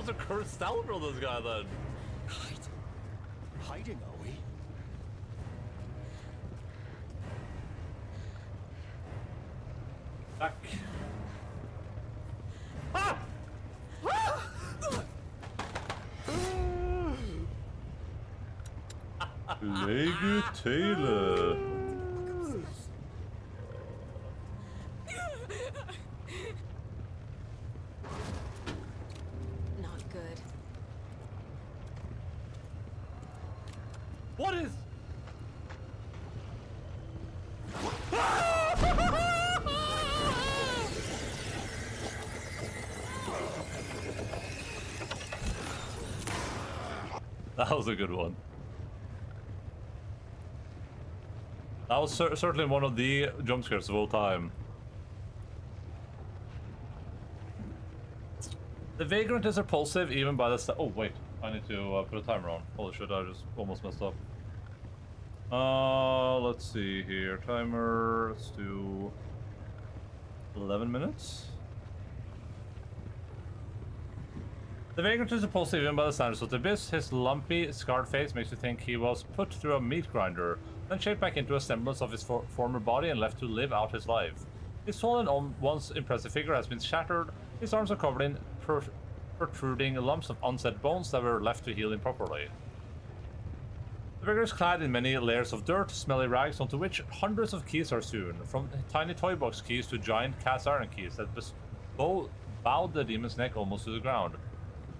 a cursed scoundrel, this guy, then. Hiding, are we? Back. Ah! Lege Taylor. Not good. What is? That was a good one. That was certainly one of the jump scares of all time. The Vagrant is repulsive even by the oh wait, I need to put a timer on. Holy shit, I just almost messed up. Let's see here. Timer, let's do 11 minutes. The Vagrant is repulsive even by the standards of the Abyss. His lumpy, scarred face makes you think he was put through a meat grinder, then shaped back into a semblance of his former body and left to live out his life. His tall and once impressive figure has been shattered. His arms are covered in protruding lumps of unset bones that were left to heal improperly. The figure is clad in many layers of dirt, smelly rags onto which hundreds of keys are sewn, from tiny toy box keys to giant cast iron keys that bowed the demon's neck almost to the ground.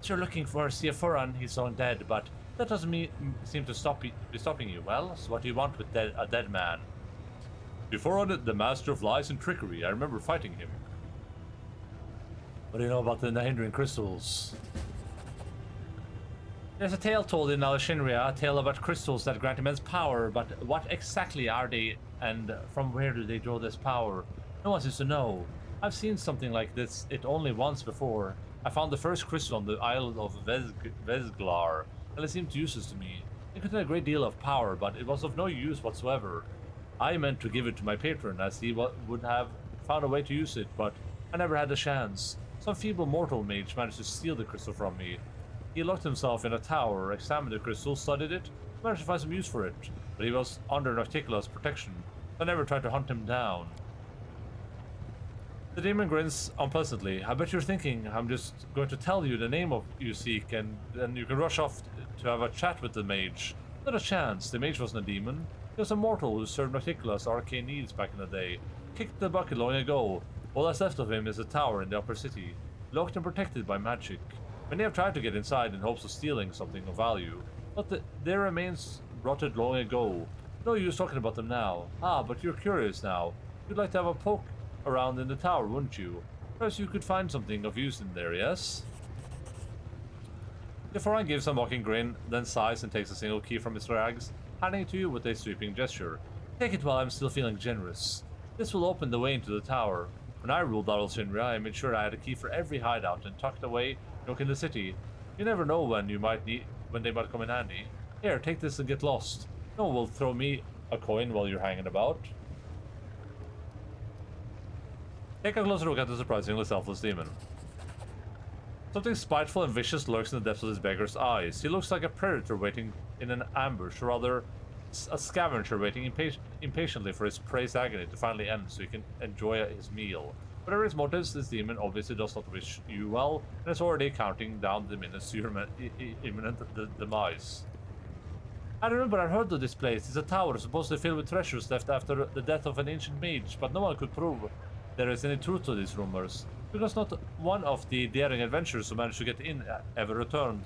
You're looking for Seaforan, he's long dead, but that doesn't seem to be stopping you. Well, so what do you want with a dead man? Seaforan, the master of lies and trickery. I remember fighting him. What do you know about the hindering crystals? There's a tale told in Alexandria, a tale about crystals that grant immense power, but what exactly are they, and from where do they draw this power? No one seems to know. I've seen something like this only once before. I found the first crystal on the island of Vesglar, and it seemed useless to me. It contained a great deal of power, but it was of no use whatsoever. I meant to give it to my patron, as he would have found a way to use it, but I never had the chance. Some feeble mortal mage managed to steal the crystal from me. He locked himself in a tower, examined the crystal, studied it, managed to find some use for it, but he was under Nocticula's protection, so I never tried to hunt him down. The demon grins unpleasantly. I bet you're thinking I'm just going to tell you the name of you seek, and then you can rush off to have a chat with the mage. Not a chance. The mage wasn't a demon. He was a mortal who served Nocticula's arcane needs back in the day. Kicked the bucket long ago. All that's left of him is a tower in the upper city, locked and protected by magic. Many have tried to get inside in hopes of stealing something of value, but their remains rotted long ago. No use talking about them now. Ah, but you're curious now. You'd like to have a poke around in the tower, wouldn't you? Perhaps you could find something of use in there, yes? Seaforan gives a mocking grin, then sighs and takes a single key from his rags, handing it to you with a sweeping gesture. Take it while I'm still feeling generous. This will open the way into the tower. When I ruled Alexandria, I made sure I had a key for every hideout and tucked away nook in the city. You never know when they might come in handy. Here, take this and get lost. No one will throw me a coin while you're hanging about. Take a closer look at the surprisingly selfless demon. Something spiteful and vicious lurks in the depths of this beggar's eyes. He looks like a predator waiting in an ambush, or rather, a scavenger waiting impatiently for his prey's agony to finally end so he can enjoy his meal. Whatever his motives, this demon obviously does not wish you well, and is already counting down the minutes to your imminent demise. I remember I heard of this place. It's a tower supposedly filled with treasures left after the death of an ancient mage, but no one could prove there is any truth to these rumors, because not one of the daring adventurers who managed to get in ever returned.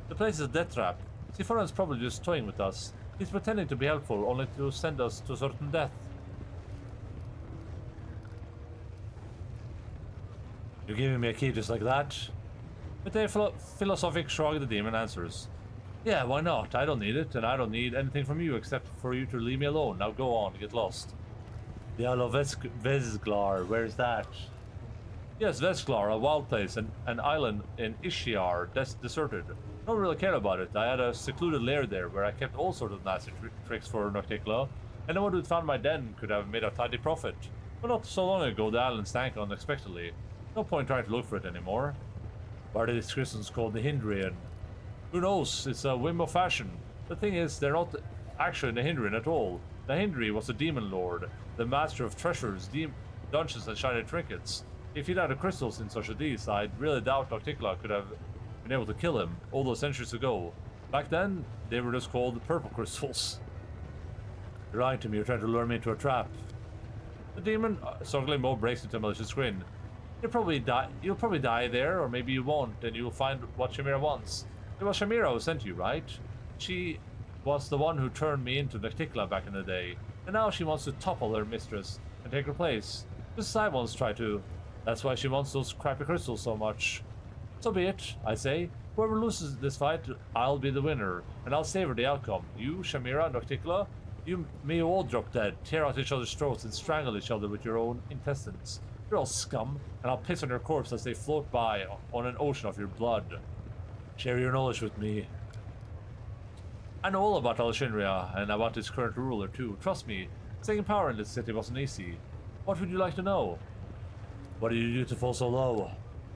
The place is a death trap. Seaforan's probably just toying with us. He's pretending to be helpful, only to send us to certain death. You're giving me a key just like that? With a philosophic shrug, the demon answers. Yeah, why not? I don't need it, and I don't need anything from you except for you to leave me alone. Now go on, get lost. The Isle of Vesglar, where is that? Yes, Vesglar, a wild place, an island in Ishiar, deserted. I don't really care about it. I had a secluded lair there where I kept all sorts of nasty tricks for Nocticula. Anyone who'd found my den could have made a tidy profit. But not so long ago, the island stank unexpectedly. No point trying to look for it anymore. Why are these crystals called the Hindrian? Who knows? It's a whim of fashion. The thing is, they're not actually the Hindrian at all. The Hindri was a demon lord, the master of treasures, dungeons, and shiny trinkets. If he'd had the crystals in such a deeds, I'd really doubt Nocticula could have been able to kill him all those centuries ago. Back then, they were just called purple crystals. You're lying to me, you're trying to lure me into a trap. The demon, struggling Mo, breaks into a malicious grin. You'll probably die there, or maybe you won't, and you'll find what Shamira wants. It was Shamira who sent you, right? She was the one who turned me into Nocticula back in the day, and now she wants to topple her mistress and take her place. Just as I once tried to. That's why she wants those crappy crystals so much. So be it, I say. Whoever loses this fight, I'll be the winner, and I'll savor the outcome. You, Shamira, Nocticula, you may all drop dead, tear out each other's throats, and strangle each other with your own intestines. You're all scum, and I'll piss on your corpse as they float by on an ocean of your blood. Share your knowledge with me. I know all about Alexandria, and about its current ruler too. Trust me, staying in power in this city wasn't easy. What would you like to know? What did you do to fall so low?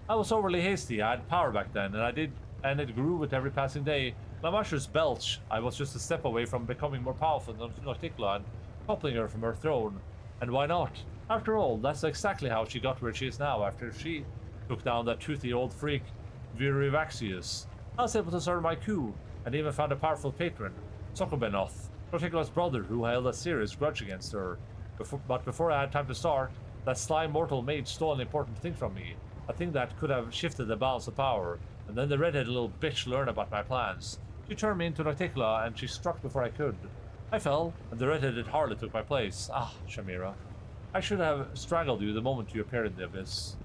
I was overly hasty. I had power back then, and it grew with every passing day. Lamasher's belch. I was just a step away from becoming more powerful than Nocticula and toppling her from her throne. And why not? After all, that's exactly how she got where she is now, after she took down that toothy old freak, Virivaxius. I was able to start my coup, and even found a powerful patron, Sokobenoth, Nocticula's brother, who held a serious grudge against her. But before I had time to start, that sly mortal mage stole an important thing from me, a thing that could have shifted the balance of power, and then the redheaded little bitch learned about my plans. She turned me into Nocticula, and she struck before I could. I fell, and the redheaded harlot took my place. Ah, Shamira. I should have strangled you the moment you appeared in the abyss.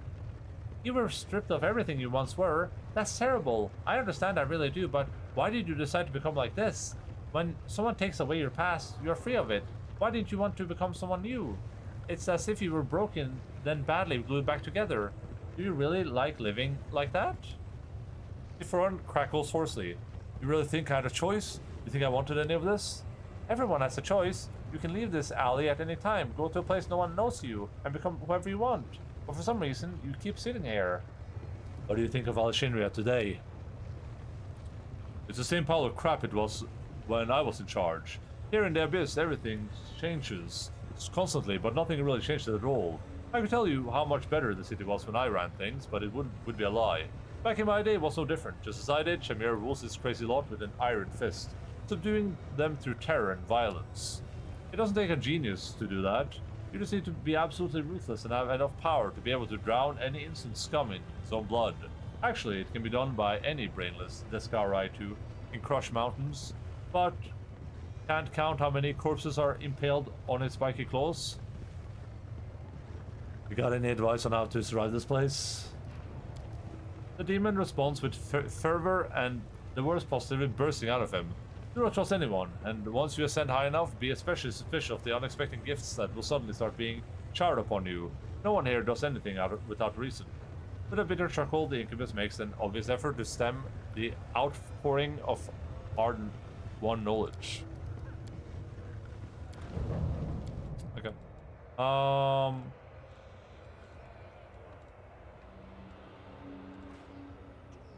You were stripped of everything you once were. That's terrible. I understand, I really do, but why did you decide to become like this? When someone takes away your past, you're free of it. Why didn't you want to become someone new? It's as if you were broken, then badly glued back together. Do you really like living like that? Ifron crackles hoarsely. You really think I had a choice? You think I wanted any of this? Everyone has a choice. You can leave this alley at any time, go to a place no one knows you, and become whoever you want. But for some reason, you keep sitting here. What do you think of Alexandria today? It's the same pile of crap it was when I was in charge. Here in the Abyss, everything changes. It's constantly, but nothing really changed at all. I could tell you how much better the city was when I ran things, but it would be a lie. Back in my day, it was no different. Just as I did, Shamir rules this crazy lot with an iron fist, subduing them through terror and violence. It doesn't take a genius to do that. You just need to be absolutely ruthless and have enough power to be able to drown any innocent scum in his own blood. Actually, it can be done by any brainless Descarai to encrush mountains, but can't count how many corpses are impaled on its spiky claws. You got any advice on how to survive this place? The demon responds with fervor, and the worst positively bursting out of him. Do not trust anyone, and once you ascend high enough, be especially suspicious of the unexpected gifts that will suddenly start being showered upon you. No one here does anything without reason. With a bitter chuckle, the incubus makes an obvious effort to stem the outpouring of ardent one knowledge. Okay.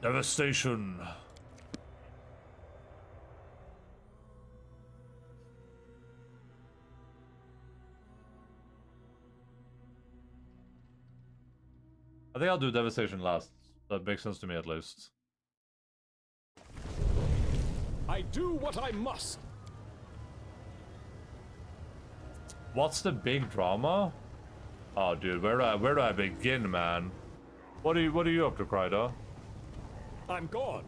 Devastation. I think I'll do Devastation last. That makes sense to me at least. I do what I must. What's the big drama? Oh, dude, where do I begin, man? What are you up to, Kryda? I'm gone.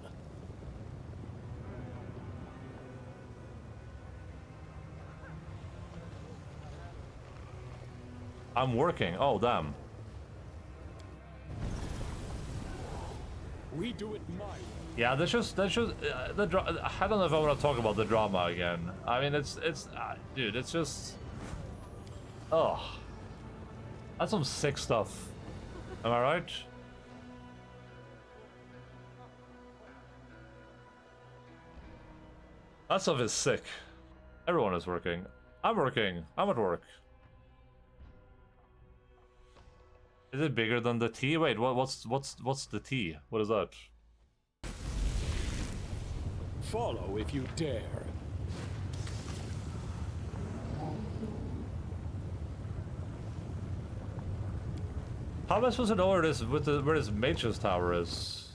I'm working. Oh, damn. We do it my way. Yeah, that's just I don't know if I want to talk about the drama again. I mean, dude, it's just, oh, that's some sick stuff. Am I right? That stuff is sick. Everyone is working. I'm working. I'm at work. Is it bigger than the T? Wait, what's the T? What is that? Follow if you dare. How am I supposed to know where this where this mage's tower is?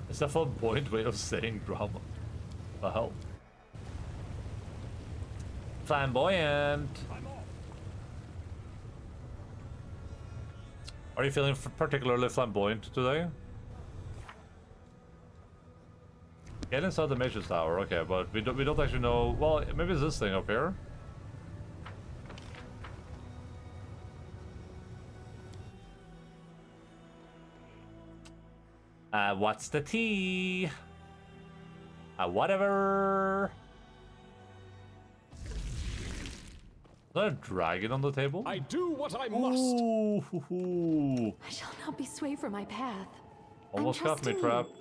Is that a flamboyant way of saying drama? The hell? Flamboyant. I'm off. Are you feeling particularly flamboyant today? Get inside the mage's tower, okay, but we don't actually know. Well, maybe it's this thing up here. What's the T? Whatever. Is that a dragon on the table? I do what I must. Ooh. I shall not be swayed from my path. Almost I'm got me, trusting trap. you.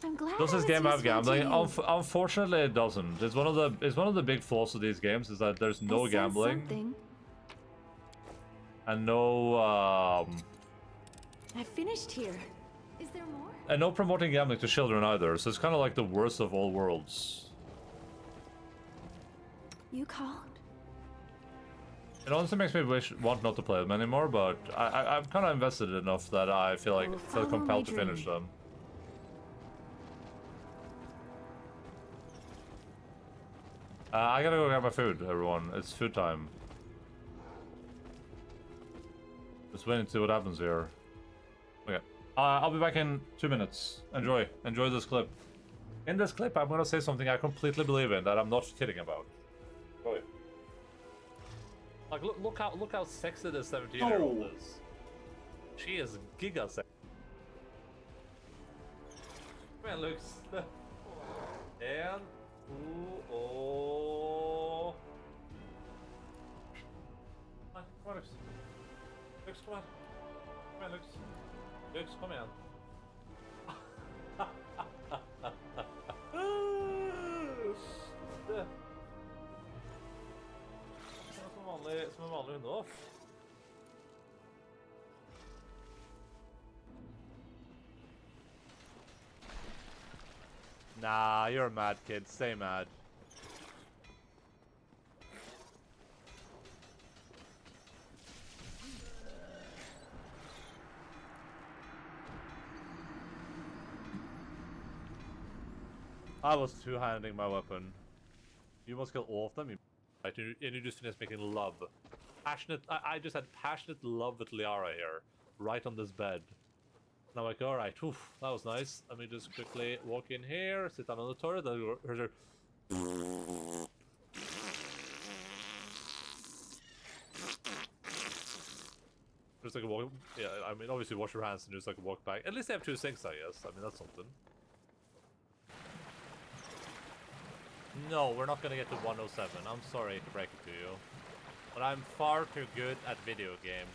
I'm glad Does I this was game have useful to gambling? you. Unfortunately, it doesn't. It's one of the big flaws of these games is that there's no That says gambling something. and no I finished here. Is there more? and no promoting gambling to children either. So it's kind of like the worst of all worlds. You called? It honestly makes me want not to play them anymore, but I'm kind of invested enough that I feel like will feel follow compelled my to finish dream. them. I gotta go get my food, everyone. It's food time. Just waiting to see what happens here. Okay. I'll be back in 2 minutes. Enjoy this clip. In this clip, I'm gonna say something I completely believe in that I'm not kidding about. Enjoy. Like, look how sexy this 17-year-old is. She is giga sexy. Man, looks. And ooh, oh. Come on, Lux. Lux, come on. Come on, Lux. Lux, kom igen. Det. Som en vanlig hundehoff. Nah, you're a mad kid. Stay mad. I was two-handing my weapon. You must kill all of them. Right, and you just finished making love. Passionate. I just had passionate love with Liara here, right on this bed. And I'm like, all right, oof, that was nice. Let me just quickly walk in here, sit down on the toilet, and her. Just like a walk. Yeah, I mean, obviously wash your hands and just like walk back. At least they have 2 sinks, I guess. I mean, that's something. No, we're not gonna get to 107. I'm sorry to break it to you, but I'm far too good at video games.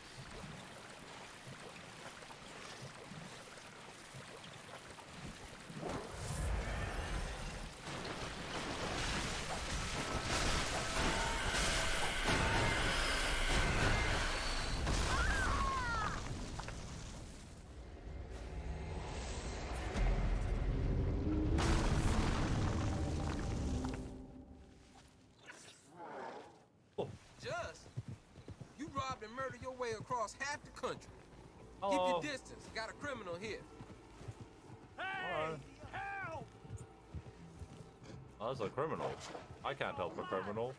You robbed and murdered your way across half the country. Hello. Keep your distance. Got a criminal here. Hey! Help! Oh, that's a criminal. I can't help a criminal.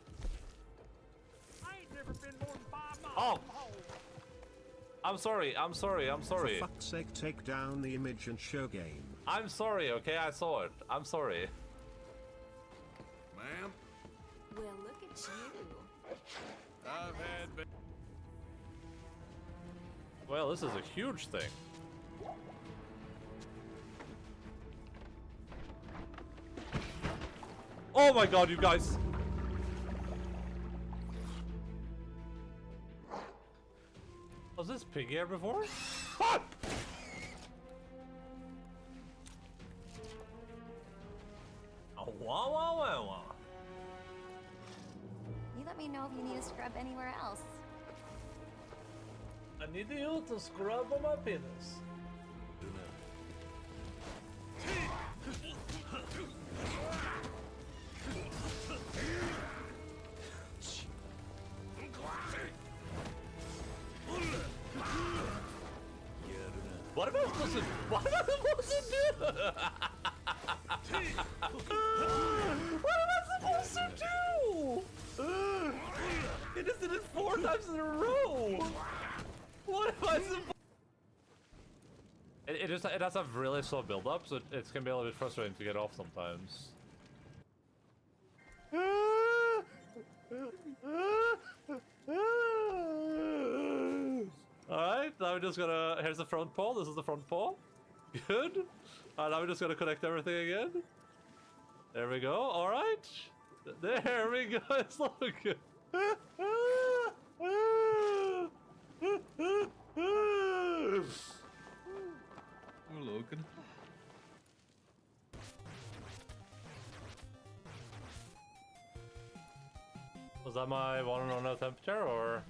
I ain't never been more than 5 miles Oh. from home. I'm sorry. For fuck's sake, take down the image and show game. I'm sorry, okay? I saw it. I'm sorry. Ma'am, Well, look at you. I've had... Well, this is a huge thing. Oh my god, you guys! Was this pig here before? Ah! me know if you need a scrub anywhere else. I need you to scrub on my penis. What am I supposed to? What am I supposed to do? What am I supposed to do? It just did it 4 times in a row. What am I supposed? It has a really slow build up, so it can be a little bit frustrating to get off sometimes. Alright, now we're just gonna... Here's the front paw. This is the front paw. Good. Alright, now we're just gonna connect everything again. There we go. Alright. There we go. It's looking. Logan. Was that my one and only temperature, or?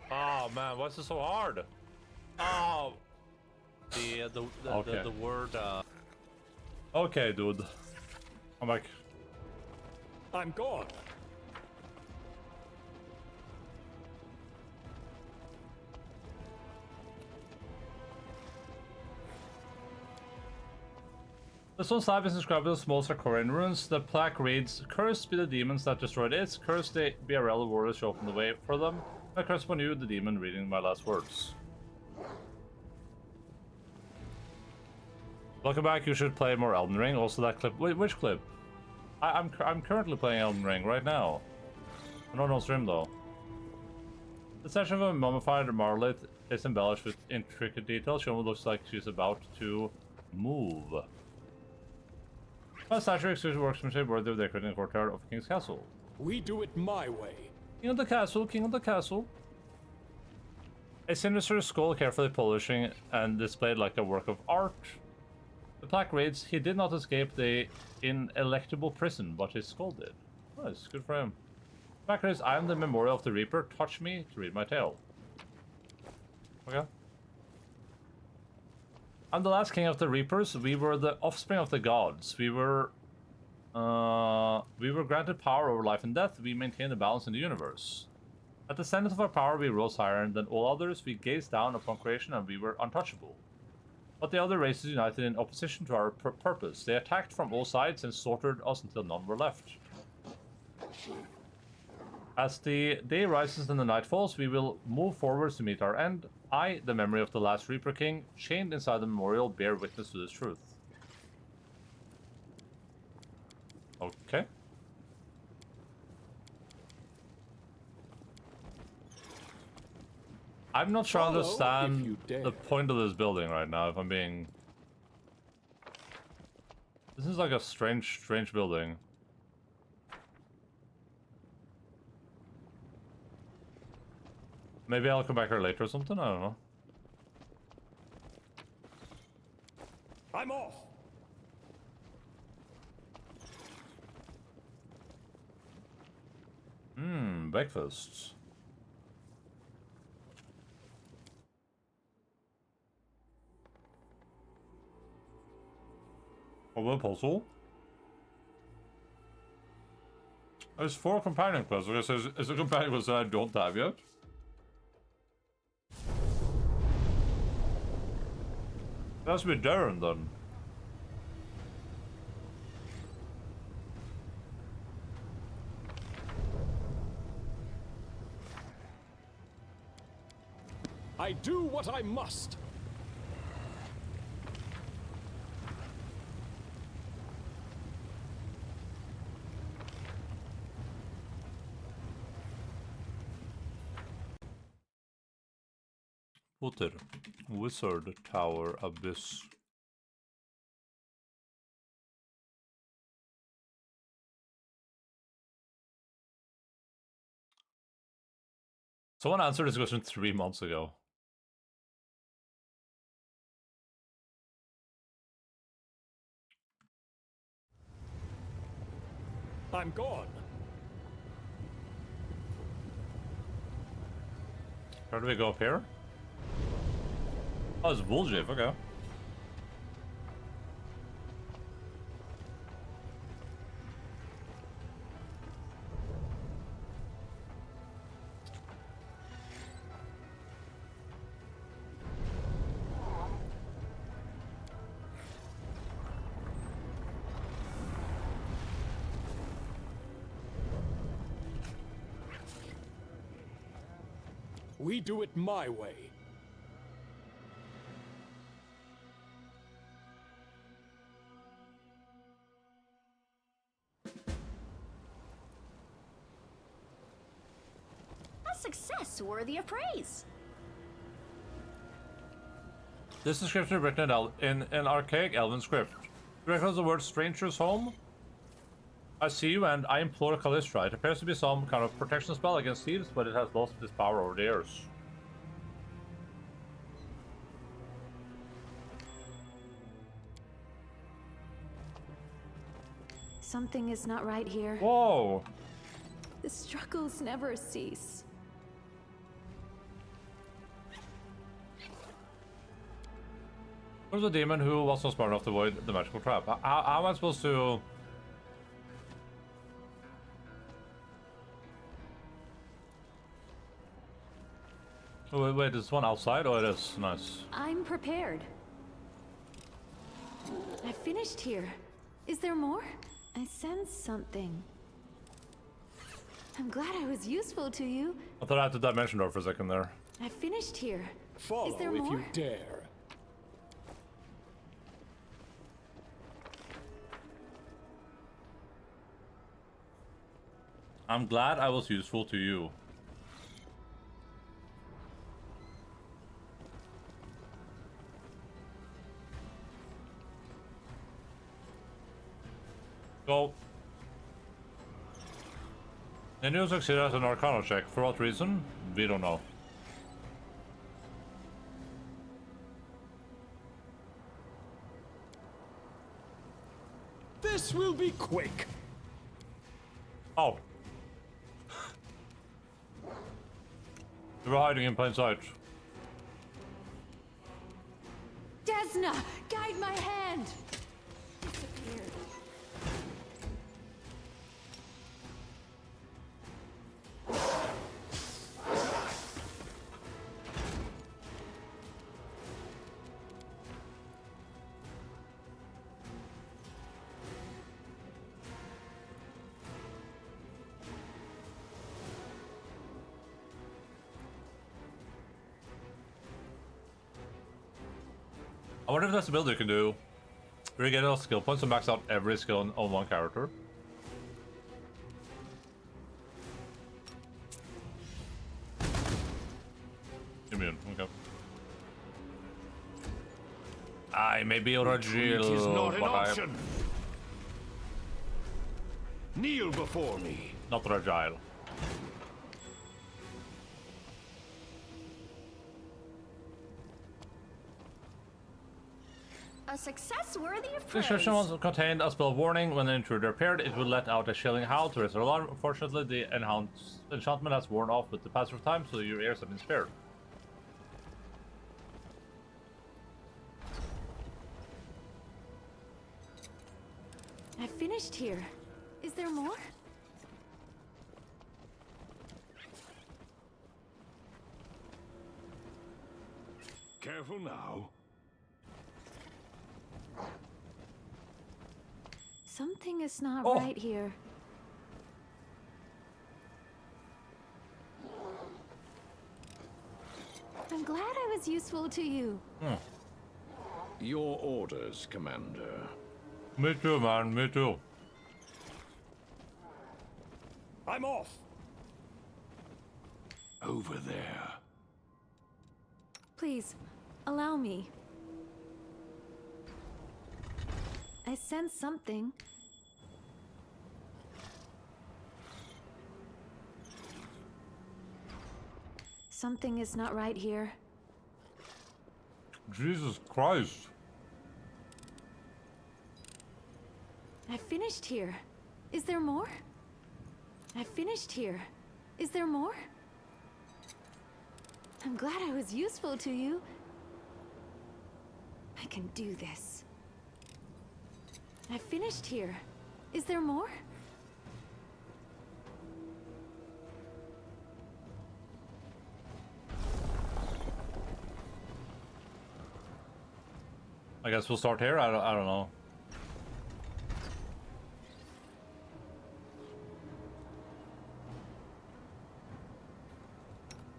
Oh man, why is it so hard? Oh, the word. Okay, dude, I'm back. I'm gone. The stone slab is inscribed with small Sarkorian runes. The plaque reads, "Cursed be the demons that destroyed it. Cursed the BRL warriors who opened the way for them. I curse upon you, the demon, reading my last words." Welcome back. You should play more Elden Ring. Also, that clip. Wait, which clip? I'm currently playing Elden Ring right now. I'm not on stream though. The section of a mummified Marlit is embellished with intricate details. She almost looks like she's about to move. My statue exclusive workmanship worthy of decorating the courtyard of King's Castle. We do it my way. King of the castle, king of the castle. A sinister skull carefully polishing and displayed like a work of art. The plaque reads, "He did not escape the inelectable prison, but his skull did." Nice, good for him. The plaque reads, "I am the memorial of the Reaper. Touch me to read my tale." Okay. I'm the last king of the Reapers. We were the offspring of the gods. We were granted power over life and death. We maintained the balance in the universe. At the zenith of our power, we rose higher than all others. We gazed down upon creation, and we were untouchable. But the other races united in opposition to our purpose. They attacked from all sides and slaughtered us until none were left. As the day rises and the night falls, we will move forwards to meet our end. I, the memory of the last Reaper King, chained inside the memorial, bear witness to this truth. Okay. I'm not sure I Follow if you understand dare. the point of this building right now, if I'm being... This is like a strange building. Maybe I'll come back here later or something, I don't know. I'm off. Breakfast. Oh, the puzzle? There's 4 companion quests. Okay, so is a companion quest that I don't have yet? It has to be Darren then. I do what I must. Water. Wizard Tower Abyss. Someone answered this question 3 months ago. I'm gone. How do we go up here? Oh, it's Voljev, okay. We do it my way. A success worthy of praise. This description is written in an archaic elven script. It records the word stranger's home. I see you and I implore Callistra. It appears to be some kind of protection spell against thieves, but it has lost its power over the years. Something is not right here. Whoa! The struggles never cease. There's a demon who was not smart enough to avoid the magical trap. How am I supposed to... Oh, wait, is this one outside? Oh, it is. Nice. I'm prepared. I finished here. Is there more? I sense something. I'm glad I was useful to you. I thought I had to dimension door for a second there. I finished here. Follow Is there if more? you dare. I'm glad I was useful to you. So, and you succeeded as an Arcana check. For what reason? We don't know. This will be quick. Oh. They were hiding in plain sight. Desna, guide my hand. Disappeared. I wonder if that's a build you can do. Where you get enough skill points to max out every skill on one character. Immune, okay. I may be Retreat is not Rajil, an but option. Kneel before me. I'm not Rajil. A success worthy of The praise. description was contained a spell warning. When an intruder appeared, it would let out a chilling howl to raise their alarm. Unfortunately, the enchantment has worn off with the passage of time, so your ears have been spared. I finished here. Is there more? Careful now. Something is not Oh. right here. I'm glad I was useful to you. Your orders, Commander. Me too, man. Me too. I'm off. Over there. Please, allow me. I sense something. Something is not right here. Jesus Christ. I finished here. Is there more? I finished here. Is there more? I'm glad I was useful to you. I can do this. I finished here. Is there more? I guess we'll start here. I don't know.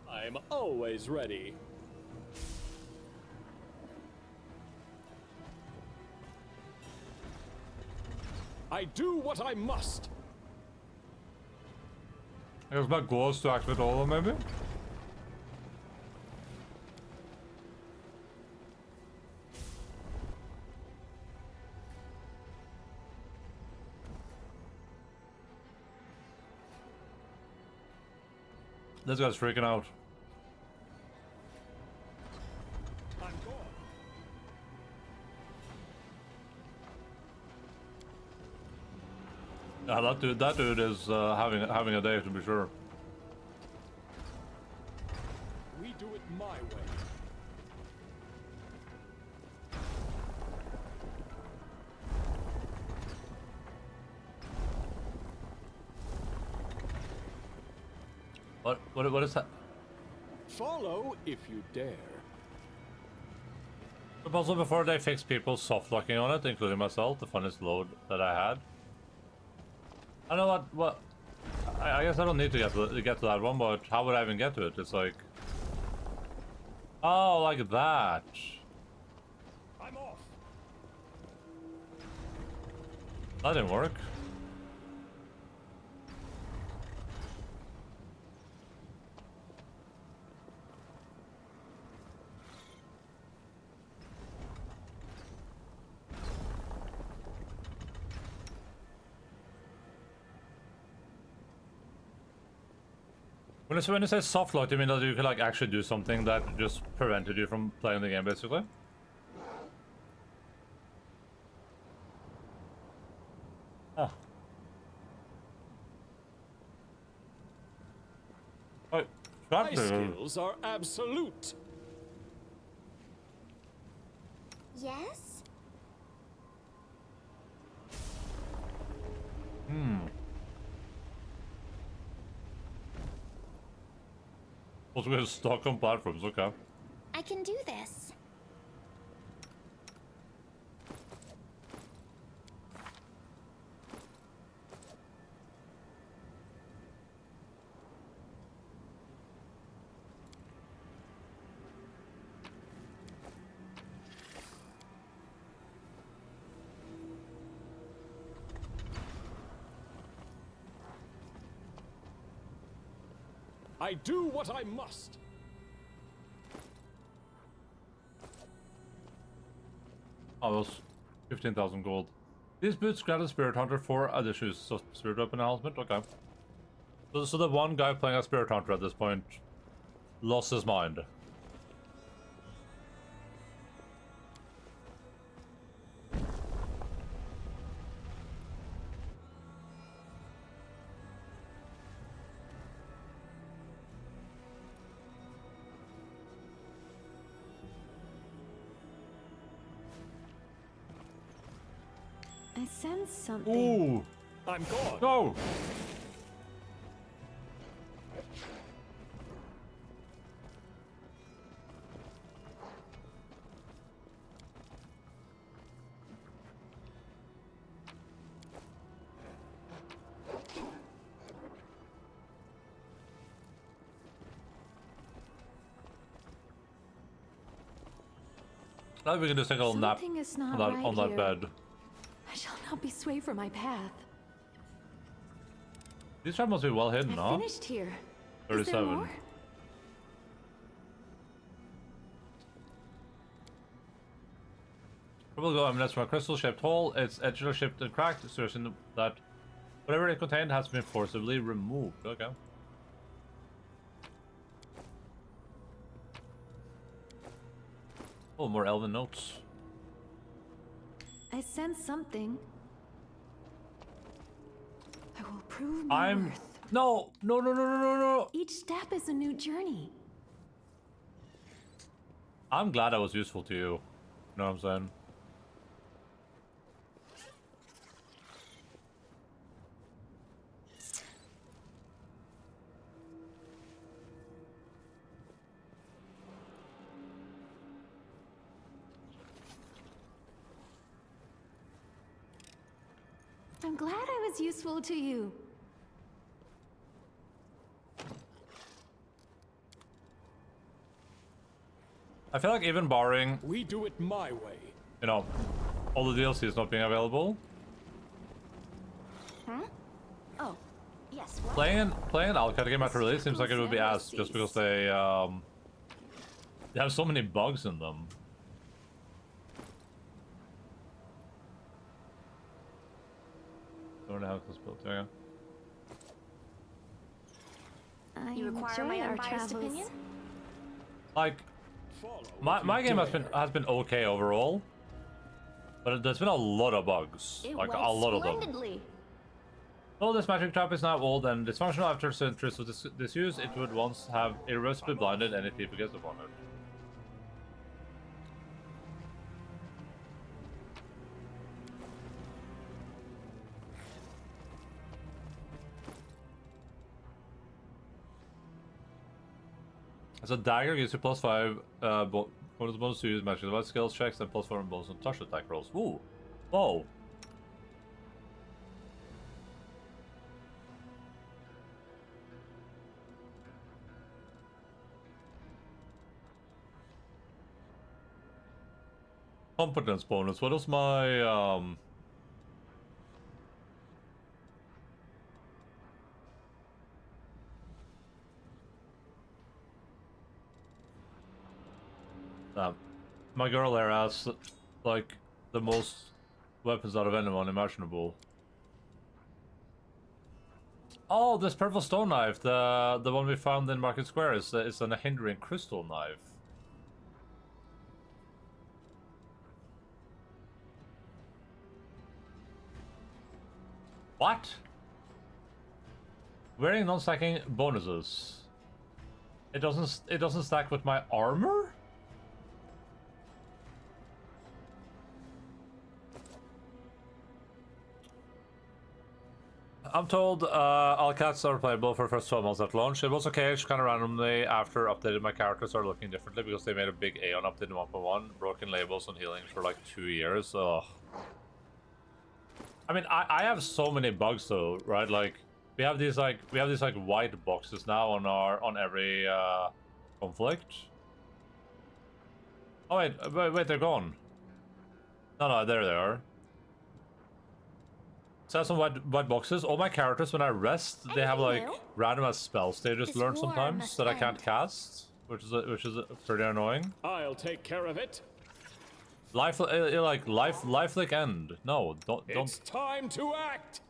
I'm always ready. I do what I must. I guess my goal is to activate all of them, maybe? This guy's freaking out. I'm gone. Yeah, that dude is having a day, to be sure. We do it my way. What is that? Follow if you dare. But also, before they fix people soft locking on it, including myself, the funnest load that I had. I know what. I guess I don't need to get to that one, but how would I even get to it? It's like, oh, like that. I'm off. That didn't work. When you say soft lock, do you mean that you could like actually do something that just prevented you from playing the game, basically? Oh. Oh, My skills are absolute. Yes? Also, we're stuck on platforms, okay. I can do this. I do what I must. Oh, that was 15,000 gold. These boots grant a Spirit Hunter 4 additions. So, Spirit Weapon enhancement? Okay. So the one guy playing a Spirit Hunter at this point lost his mind. I sense something. Ooh! I'm gone. No! Now we can just take a little nap Something is not on right that here. bed. I shall not be swayed from my path. These traps must be well hidden, I huh? finished here. Is there 37. more? We'll go eminence from a crystal-shaped hole. Its edges are chipped and cracked, suggesting that whatever it contained has been forcibly removed. Okay. Oh, more elven notes. I sense something. I will prove my worth. No! No, no, no, no, no, no! Each step is a new journey. I'm glad I was useful to you. You know what I'm saying? I'm glad I was useful to you. I feel like even barring, We do it my way. you know, all the DLCs not being available, Huh? Oh, yes. What? playing an Alcat game after release seems like it would be ass just because they have so many bugs in them. Don't know how it was built. Yeah. I You require enjoy my our unbiased travels. opinion? Like Follow my if you game dare. has been okay overall, but there's been a lot of bugs, It like went a lot of them. splendidly. Though this magic trap is now old and dysfunctional after centuries of disuse, it would once have irreversibly blinded any thief who gets upon it. As a dagger gives you +5 bonus to use magic device skills checks and +4 bonus on touch attack rolls. Ooh. Whoa. Competence bonus. What is my my girl there has like the most weapons out of anyone imaginable. Oh, this purple stone knife, the one we found in Market Square, is an hindering crystal knife. What? Wearing non-stacking bonuses. It doesn't stack with my armor? I'm told Alcats are playable for the first 12 months at launch. It was okay, kind of randomly after updated my characters are looking differently because they made a big Aeon update in 1.1. Broken labels on healing for like 2 years. Ugh. I mean, I have so many bugs though, right? Like we have these like white boxes now on every conflict. Oh wait, they're gone. No, there they are. So I have some white boxes. All my characters, when I rest, they have like Anything new? random spell stages This learned war sometimes must that I can't end. cast, which is pretty annoying. I'll take care of it. Lifelink end. No, don't. It's time to act.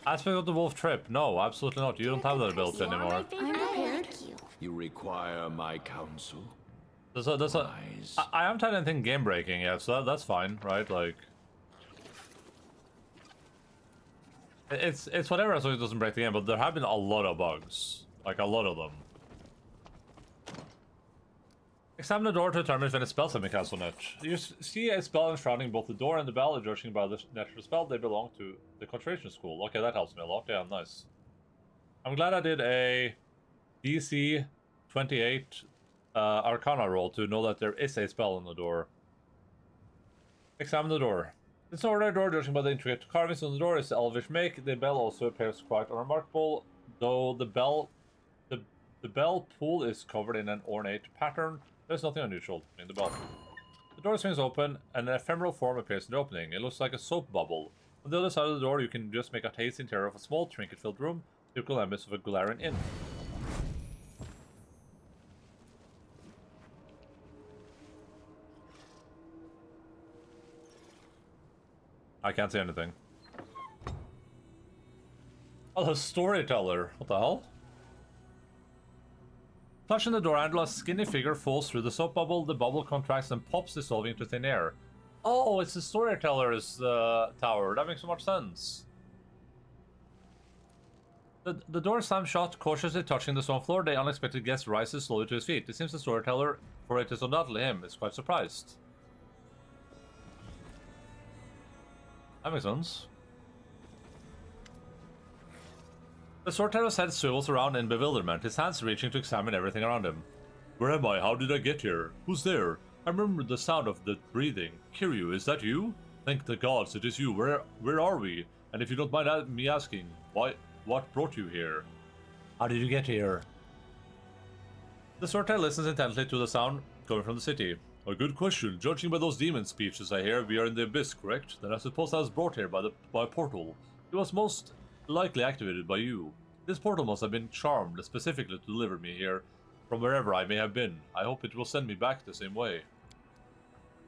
Aspect of the wolf trip. No, absolutely not. You don't have that ability You are anymore. my favorite. I'm I prepared. like you. You require my counsel? There's a. Wise. I haven't had anything game breaking yet, so that's fine, right? Like. It's whatever as long as it doesn't break the game, but there have been a lot of bugs. Like, a lot of them. Examine the door to determine if any spells have been cast on it. You see a spell enshrouding both the door and the bell, and judging by the natural spell, they belong to the concentration school. Okay, that helps me a lot. Yeah, nice. I'm glad I did a DC 28 Arcana roll to know that there is a spell on the door. Examine the door. It's an ordinary door, judging by the intricate carvings on the door, is the elvish make. The bell also appears quite unremarkable, though the bell pull is covered in an ornate pattern. There's nothing unusual in the bell. The door swings open, and an ephemeral form appears in the opening. It looks like a soap bubble. On the other side of the door, you can just make a taste interior of a small, trinket-filled room, typical image of a Galarian inn. I can't see anything. Oh, the storyteller. What the hell? Touching the door handle, a skinny figure falls through the soap bubble. The bubble contracts and pops, dissolving into thin air. Oh, it's the storyteller's tower. That makes so much sense. The door slams shut, cautiously touching the stone floor. The unexpected guest rises slowly to his feet. It seems the storyteller, for it is undoubtedly him, is quite surprised. That makes sense. The storyteller's head swivels around in bewilderment, his hands reaching to examine everything around him. Where am I? How did I get here? Who's there? I remember the sound of the breathing. Kiryu, is that you? Thank the gods, it is you. Where are we? And if you don't mind me asking, what brought you here? How did you get here? The storyteller listens intently to the sound coming from the city. A good question. Judging by those demon speeches I hear, we are in the abyss, correct? Then I suppose I was brought here by a portal. It was most likely activated by you. This portal must have been charmed specifically to deliver me here from wherever I may have been. I hope it will send me back the same way.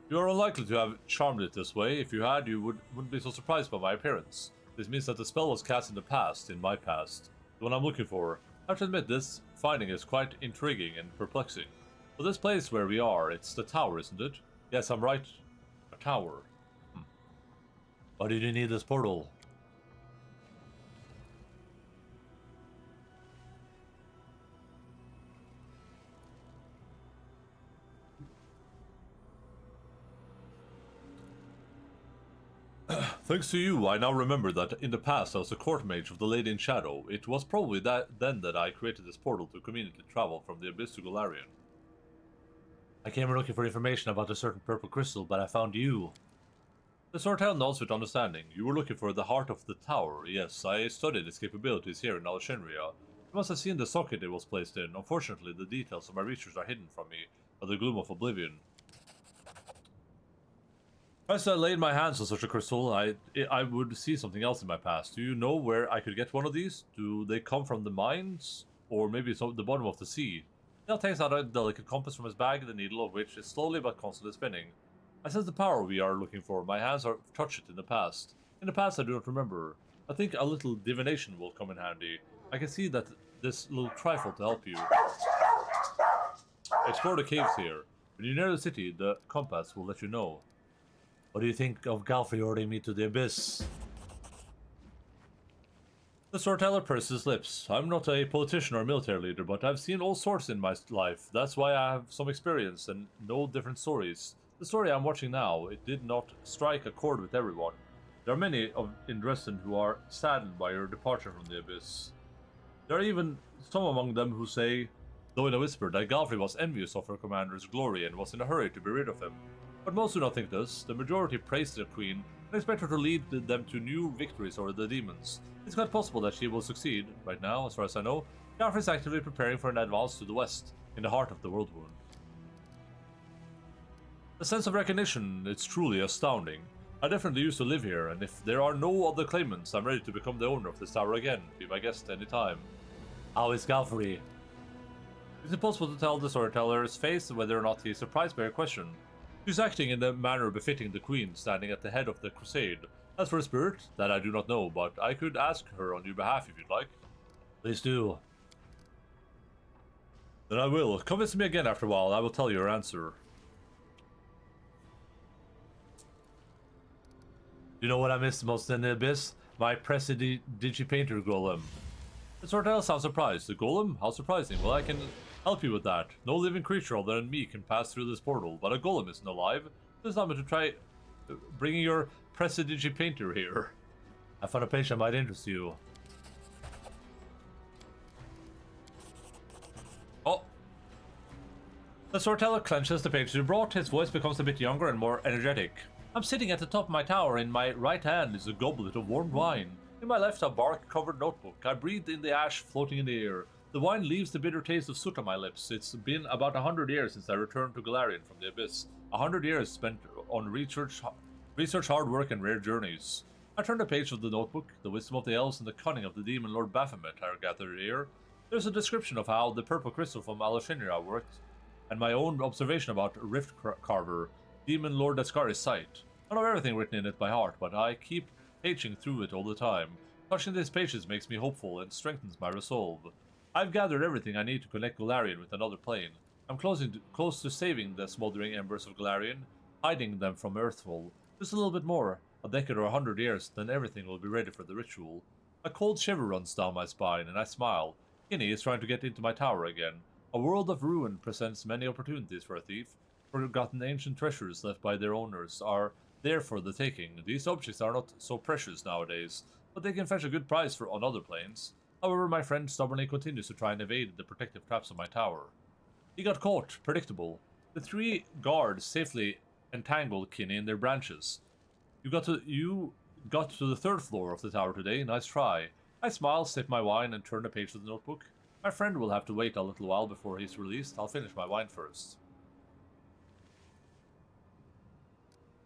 You are unlikely to have charmed it this way. If you had, you wouldn't be so surprised by my appearance. This means that the spell was cast in the past, in my past. The one I'm looking for. I have to admit, this finding is quite intriguing and perplexing. But this place where we are, it's the tower, isn't it? Yes, I'm right. A tower. Why did you need this portal? Thanks to you, I now remember that in the past I was a court mage of the Lady in Shadow. It was probably then that I created this portal to conveniently travel from the Abyss to Galarian. I came here looking for information about a certain purple crystal, but I found you. The storyteller nods with understanding. You were looking for the heart of the tower. Yes, I studied its capabilities here in Alexandria. You must have seen the socket it was placed in. Unfortunately, the details of my research are hidden from me by the gloom of oblivion. As I laid my hands on such a crystal, I would see something else in my past. Do you know where I could get one of these? Do they come from the mines? Or maybe the bottom of the sea? Neil takes out a delicate compass from his bag, the needle of which is slowly but constantly spinning. I sense the power we are looking for. My hands have touched it in the past. In the past I do not remember. I think a little divination will come in handy. I can see that this little trifle to help you. Explore the caves here. When you're near the city, the compass will let you know. What do you think of Galfrey ordering me to the abyss? The storyteller purses his lips. I'm not a politician or military leader, but I've seen all sorts in my life. That's why I have some experience and know different stories. The story I'm watching now, it did not strike a chord with everyone. There are many in Dresden who are saddened by your departure from the abyss. There are even some among them who say, though in a whisper, that Galfrey was envious of her commander's glory and was in a hurry to be rid of him. But most do not think this. The majority praise the queen and expect her to lead them to new victories over the demons. It's quite possible that she will succeed. Right now, as far as I know, Galfrey is actively preparing for an advance to the west, in the heart of the world wound. The sense of recognition, it's truly astounding. I definitely used to live here, and if there are no other claimants, I'm ready to become the owner of this tower again. Be my guest any time. How is Galfrey? It's impossible to tell the storyteller's face whether or not he is surprised by her question. She's acting in the manner befitting the queen standing at the head of the crusade. As for a spirit, that I do not know, but I could ask her on your behalf if you'd like. Please do. Then I will. Come visit me again after a while, I will tell you your answer. You know what I miss most in the abyss? My Prestidigipainter golem. The storyteller sounds surprised. The golem? How surprising. Well, I can help you with that. No living creature other than me can pass through this portal, but a golem isn't alive. There's not much to try bringing your Prestidigipainter here. I found a page that might interest you. Oh! The storyteller clenches the page you brought. His voice becomes a bit younger and more energetic. I'm sitting at the top of my tower. In my right hand is a goblet of warm wine. In my left, a bark-covered notebook. I breathe in the ash floating in the air. The wine leaves the bitter taste of soot on my lips. It's been about 100 years since I returned to Galarian from the Abyss. 100 years spent on research, hard work, and rare journeys. I turned a page of the notebook. The wisdom of the elves and the cunning of the demon Lord Baphomet are gathered here. There's a description of how the purple crystal from Alashindra worked, and my own observation about Rift Carver, demon Lord Ascari's site. I know everything written in it by heart, but I keep paging through it all the time. Touching these pages makes me hopeful and strengthens my resolve. I've gathered everything I need to connect Galarian with another plane. I'm close to saving the smoldering embers of Galarian, hiding them from Earthfall. Just a little bit more, a decade or 100 years, then everything will be ready for the ritual. A cold shiver runs down my spine, and I smile. Kinney is trying to get into my tower again. A world of ruin presents many opportunities for a thief. Forgotten ancient treasures left by their owners are there for the taking. These objects are not so precious nowadays, but they can fetch a good price on other planes. However, my friend stubbornly continues to try and evade the protective traps of my tower. He got caught, predictable. The 3 guards safely entangled Kinney in their branches. You got to the 3rd floor of the tower today, nice try. I smile, sip my wine, and turn a page of the notebook. My friend will have to wait a little while before he's released. I'll finish my wine first.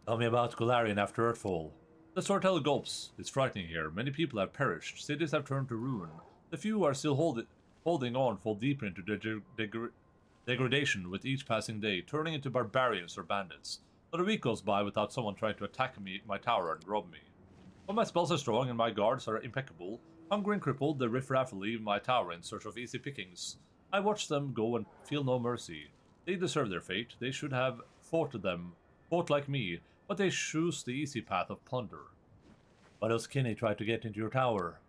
Tell me about Galarian after Earthfall. The storyteller gulps. It's frightening here. Many people have perished. Cities have turned to ruin. The few are still holding on fall deeper into degradation with each passing day, turning into barbarians or bandits. Not a week goes by without someone trying to attack my tower and rob me. But my spells are strong and my guards are impeccable. Hungry and crippled, the riffraff leave my tower in search of easy pickings. I watch them go and feel no mercy. They deserve their fate. They should have fought like me, but they choose the easy path of plunder. Why does Kinney try to get into your tower?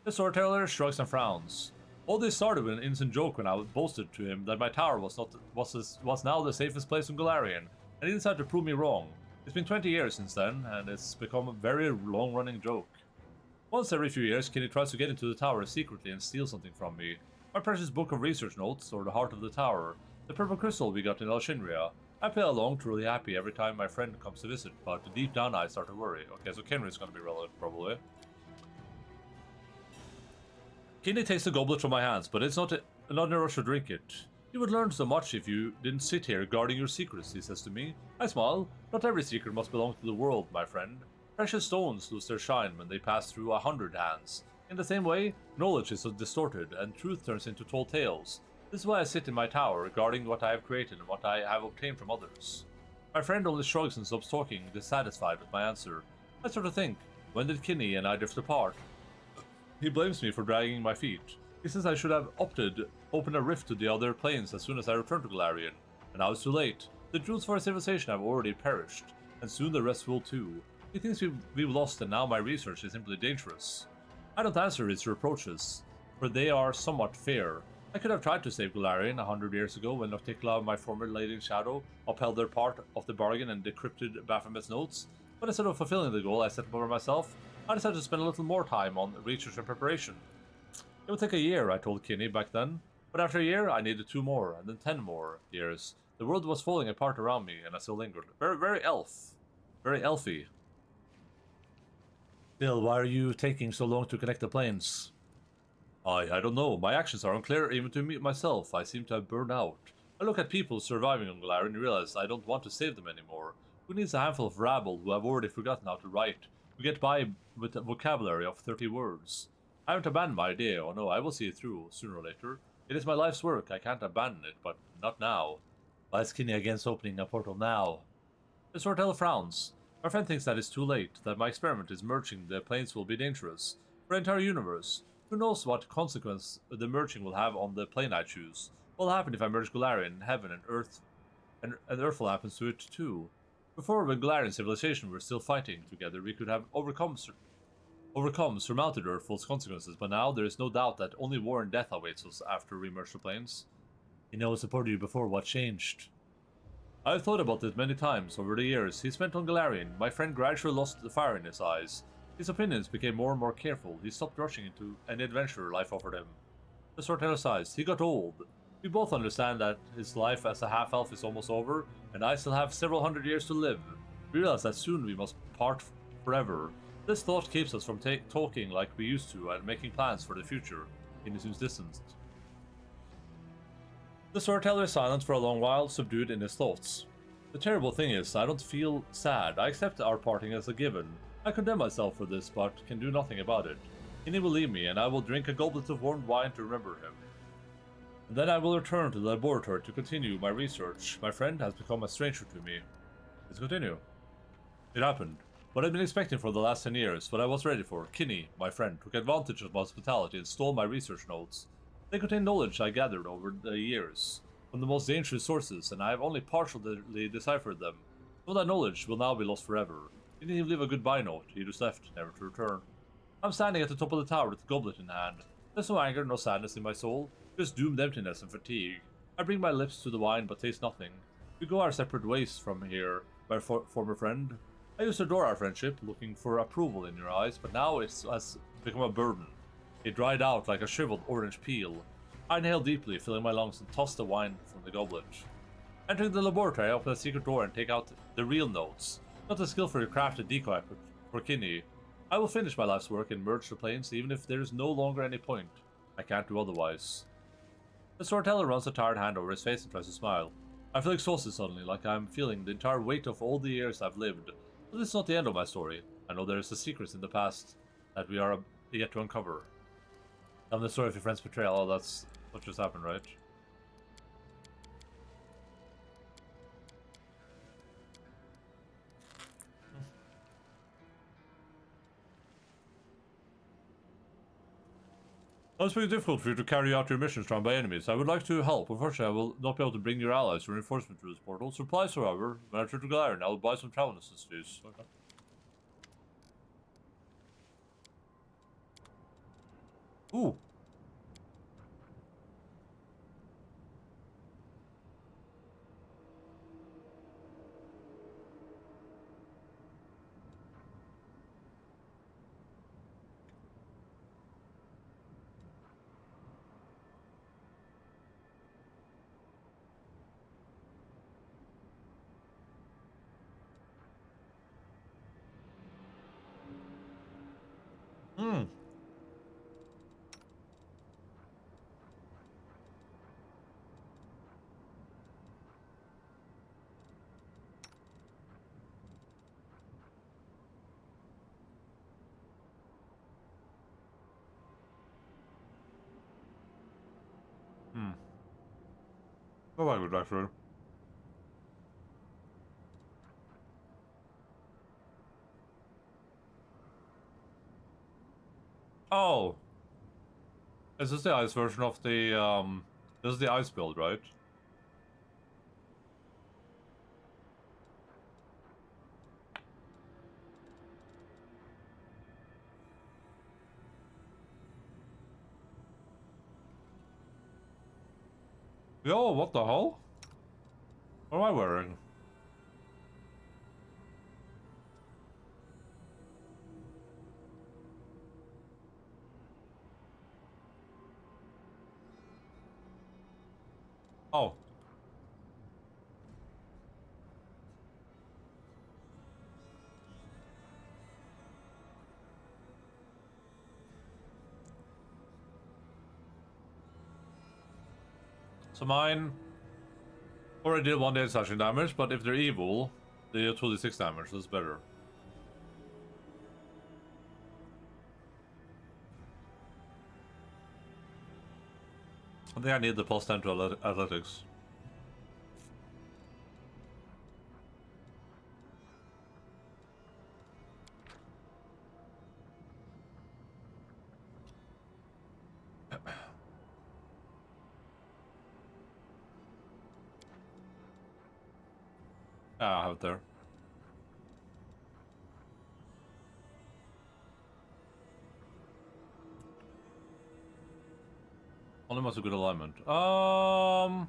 The storyteller shrugs and frowns. All this started with an innocent joke when I boasted to him that my tower was now the safest place in Galarian, and he decided to prove me wrong. It's been 20 years since then, and it's become a very long-running joke. Once every few years, Kinney tries to get into the tower secretly and steal something from me. My precious book of research notes, or the heart of the tower, the purple crystal we got in Alashindra. I play along, truly happy every time my friend comes to visit, but deep down I start to worry. Okay, so Kenry's gonna be relevant, probably. Kinney takes the goblet from my hands, but it's not in a rush to drink it. You would learn so much if you didn't sit here guarding your secrets, he says to me. I smile. Not every secret must belong to the world, my friend. Precious stones lose their shine when they pass through 100 hands. In the same way, knowledge is distorted, and truth turns into tall tales. This is why I sit in my tower, guarding what I have created and what I have obtained from others. My friend only shrugs and stops talking, dissatisfied with my answer. I start to think, when did Kinney and I drift apart? He blames me for dragging my feet. He says I should have opened a rift to the other planes as soon as I returned to Galarian. And now it's too late. The jewels for our civilization have already perished, and soon the rest will too. He thinks we've lost, and now my research is simply dangerous. I don't answer his reproaches, for they are somewhat fair. I could have tried to save Galarian 100 years ago when Nocticla, my former lady in shadow, upheld their part of the bargain and decrypted Baphomet's notes, but instead of fulfilling the goal I set for myself, I decided to spend a little more time on research and preparation. It would take a year, I told Kinney back then, but after a year I needed 2 more, and then 10 more years. The world was falling apart around me, and I still lingered. Very elfy. Bill, why are you taking so long to connect the planes? I don't know. My actions are unclear even to me myself. I seem to have burned out. I look at people surviving on Galarian and realize I don't want to save them anymore. Who needs a handful of rabble who have already forgotten how to write, who get by with a vocabulary of 30 words? I haven't abandoned my idea. Oh no, I will see it through, sooner or later. It is my life's work. I can't abandon it, but not now. Why is Kinney against opening a portal now? The storyteller frowns. My friend thinks that it's too late, that my experiment is merging the planes will be dangerous. For the entire universe. Who knows what consequence the merging will have on the plane I choose? What will happen if I merge Galarian, heaven, and earth, and Earthfall happens to it too? Before, when Galarian civilization were still fighting together, we could have overcome surmounted Earthfall's consequences, but now there is no doubt that only war and death awaits us after we merge the planes. He knows supported you before, what changed? I've thought about it many times over the years he spent on Galarian. My friend gradually lost the fire in his eyes. His opinions became more and more careful. He stopped rushing into any adventure life offered him. The storyteller sighs. He got old. We both understand that his life as a half-elf is almost over, and I still have several hundred years to live. We realize that soon we must part forever. This thought keeps us from talking like we used to and making plans for the future. He seems distant. The storyteller is silent for a long while, subdued in his thoughts. The terrible thing is, I don't feel sad. I accept our parting as a given. I condemn myself for this, but can do nothing about it. Kinney will leave me, and I will drink a goblet of warm wine to remember him. And then I will return to the laboratory to continue my research. My friend has become a stranger to me. Let's continue. It happened. What I'd been expecting for the last 10 years, what I was ready for. Kinney, my friend, took advantage of my hospitality and stole my research notes. They contain knowledge I gathered over the years, from the most dangerous sources, and I have only partially deciphered them. Some of that knowledge will now be lost forever. He didn't even leave a goodbye note, he just left, never to return. I'm standing at the top of the tower with the goblet in hand. There's no anger, no sadness in my soul, just doomed emptiness and fatigue. I bring my lips to the wine, but taste nothing. We go our separate ways from here, my former friend. I used to adore our friendship, looking for approval in your eyes, but now it has become a burden. It dried out like a shriveled orange peel. I inhaled deeply, filling my lungs, and tossed the wine from the goblet. Entering the laboratory, I open a secret door and take out the real notes. Not a skillfully crafted decoy for Kinney. I will finish my life's work and merge the planes, even if there is no longer any point. I can't do otherwise. The storyteller runs a tired hand over his face and tries to smile. I feel exhausted suddenly, like I'm feeling the entire weight of all the years I've lived. But this is not the end of my story. I know there is a secret in the past that we are yet to uncover. Tell the story of your friend's betrayal. Oh, that's what just happened, right? It's pretty difficult for you to carry out your missions surrounded by enemies. I would like to help. Unfortunately, I will not be able to bring your allies or reinforcement through this portal. Supplies, however, when I return to Galarian, I will buy some travel necessities. Okay. Ooh. Hmm. Hmm. I like it, actually. Oh. Is this the ice version of the, this is the ice build, right? Yo, what the hell? What am I wearing? Oh. So mine already did 1 day slashing damage, but if they're evil, they do 2d6 damage, so it's better. I think I need the plus 10 to athletics. Ah, I have it there. Only must have good alignment. Hmm.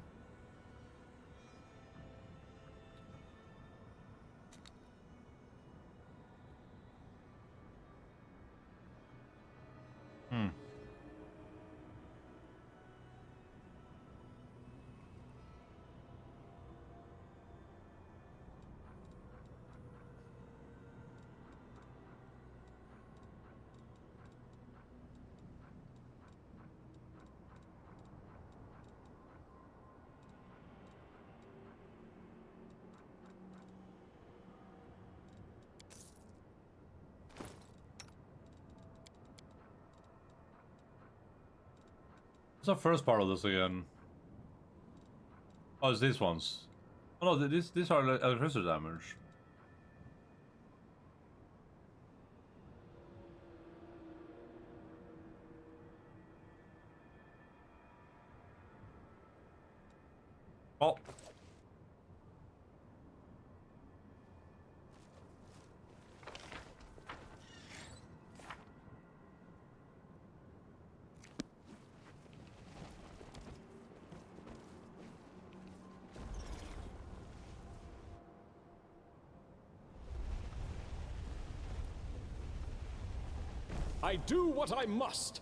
What's the first part of this again? Oh, it's these ones. Oh no, these are electricity damage. Oh. I do what I must.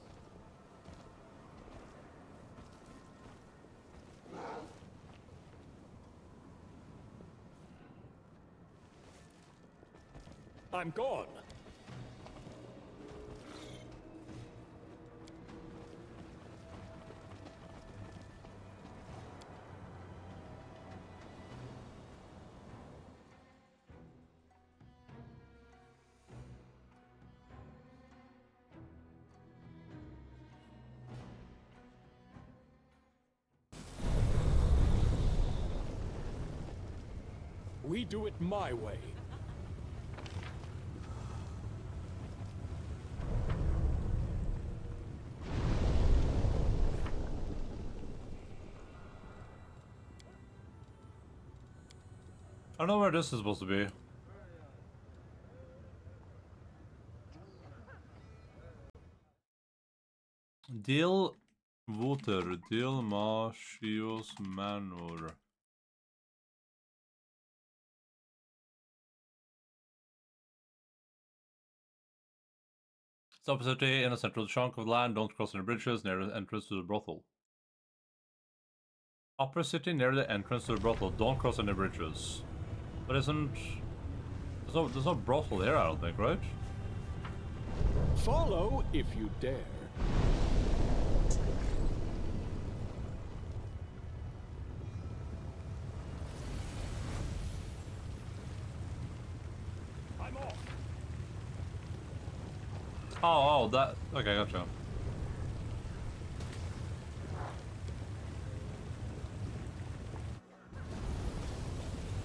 I'm gone. We do it my way. I don't know where this is supposed to be. Deal water, deal Marshios Manor. It's opposite in a central chunk of land. Don't cross any bridges near the entrance to the brothel. Upper city near the entrance to the brothel. Don't cross any bridges. But isn't... There's no brothel here, I don't think, right? Follow if you dare. I'm off. Oh, that... Okay, gotcha.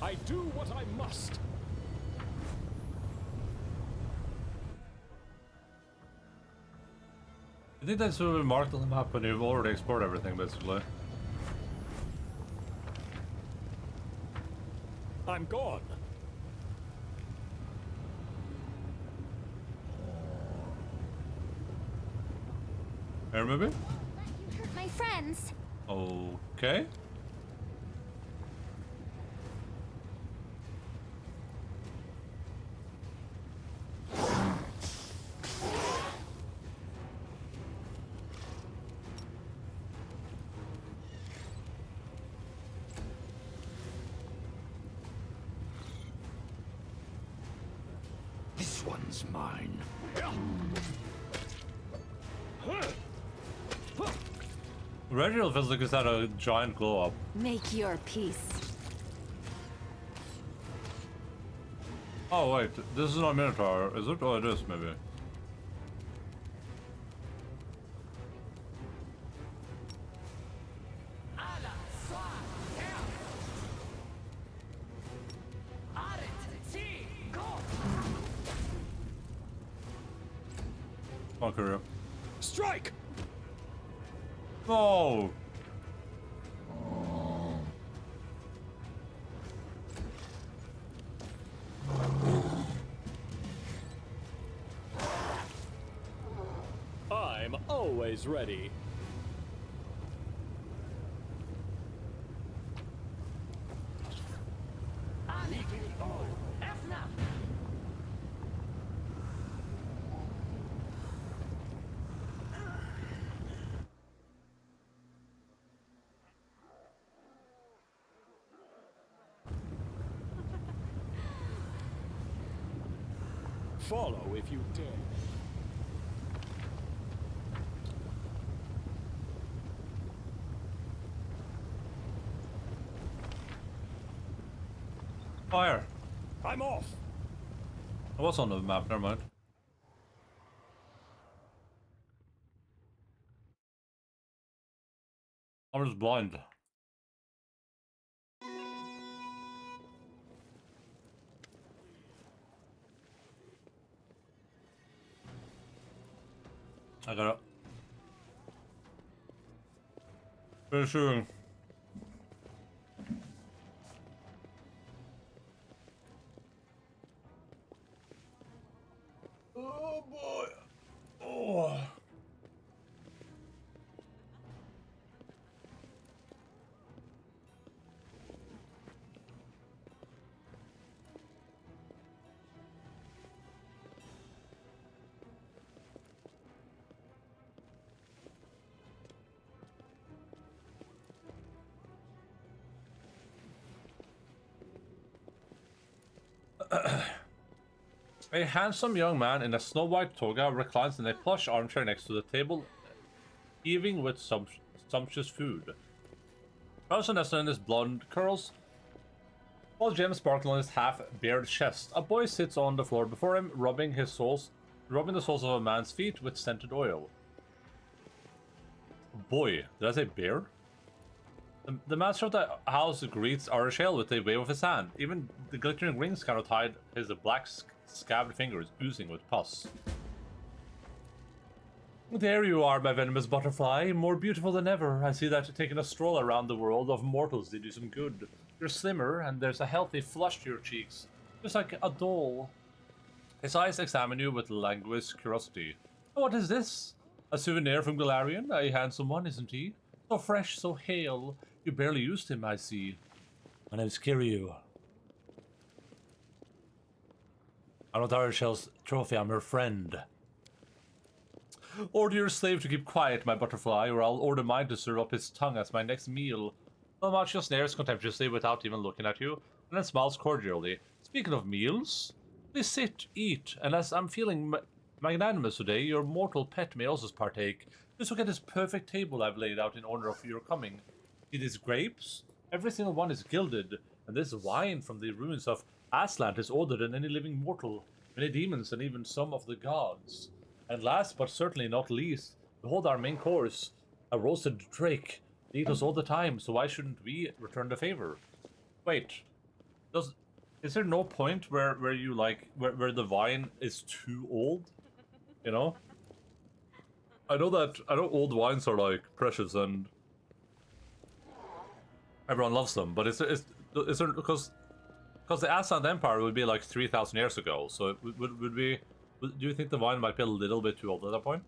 I do what I must. I think that's sort of marked on the map when you've already explored everything, basically. I'm gone. Here, maybe? You hurt my friends. Okay. This one's mine. Reginald feels like he's had a giant glow up. Make your peace. Oh wait, this is not Minotaur, is it? Oh, it is, maybe. Come on, Courier. Strike! No! I'm always ready. Follow if you dare. Fire! I'm off. I was on the map, never mind. I'm just blind. I gotta finish soon. Oh boy. Oh. A handsome young man in a snow-white toga reclines in a plush armchair next to the table, heaving with sumptuous food. Frozen nestled in his blonde curls, while gems sparkle on his half-bared chest. A boy sits on the floor before him, rubbing the soles of a man's feet with scented oil. Boy, did I say bear? The master of the house greets Arashale with a wave of his hand. Even the glittering rings cannot hide his black scabbed fingers oozing with pus. There you are, my venomous butterfly, more beautiful than ever. I see that taking a stroll around the world of mortals did you some good. You're slimmer, and there's a healthy flush to your cheeks, just like a doll. His eyes examine you with languorous curiosity. What is this? A souvenir from Galarian? A handsome one, isn't he? So fresh, so hale. You barely used him, I see. My name's Kiryu. I'm not Arashel's trophy, I'm her friend. Order your slave to keep quiet, my butterfly, or I'll order mine to serve up his tongue as my next meal. Dalmatia snares contemptuously without even looking at you, and then smiles cordially. Speaking of meals, please sit, eat, and as I'm feeling magnanimous today, your mortal pet may also partake. Just look at this perfect table I've laid out in honor of your coming. See these grapes? Every single one is gilded, and this wine from the ruins of Aslant is older than any living mortal, many demons, and even some of the gods. And last but certainly not least, behold our main course, a roasted drake. They eat us all the time, so why shouldn't we return the favor? Wait, is there no point where you like where the wine is too old? You know? I know old wines are like precious and everyone loves them, but is there because the Ascent Empire would be like 3,000 years ago, so would we? Do you think the wine might be a little bit too old at that point?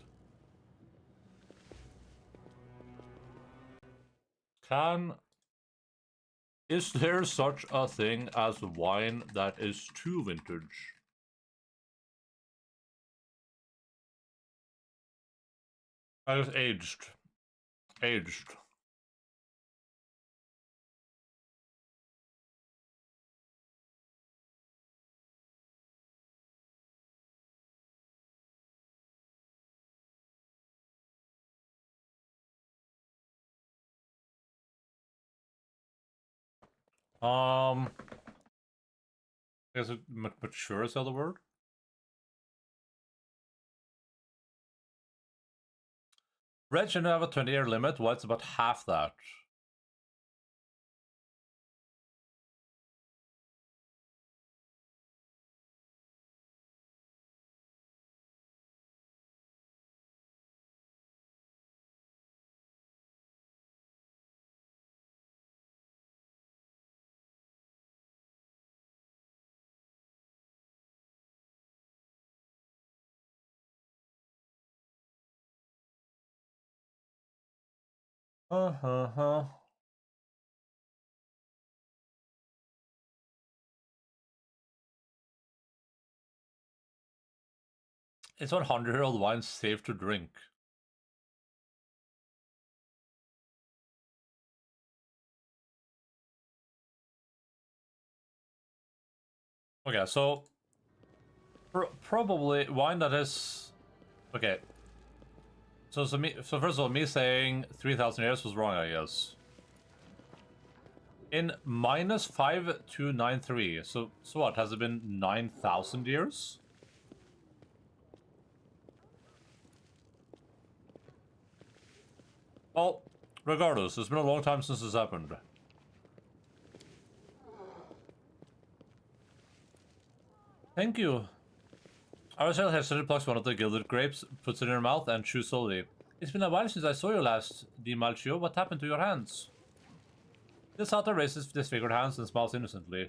Is there such a thing as wine that is too vintage? I guess aged. Aged. I guess mature is the other word. Red shouldn't have a 20-year limit. Well, it's about half that. It's 100-year-old wine safe to drink? Okay, so probably wine that is okay. So first of all, me saying 3,000 years was wrong, I guess. In minus 5293, so what, has it been 9,000 years? Well, Regardless, it's been a long time since this happened. Thank you. Aracel hastily plucks one of the gilded grapes, puts it in her mouth, and chews slowly. It's been a while since I saw you last, Di Malchio. What happened to your hands? The Sata raises disfigured hands and smiles innocently.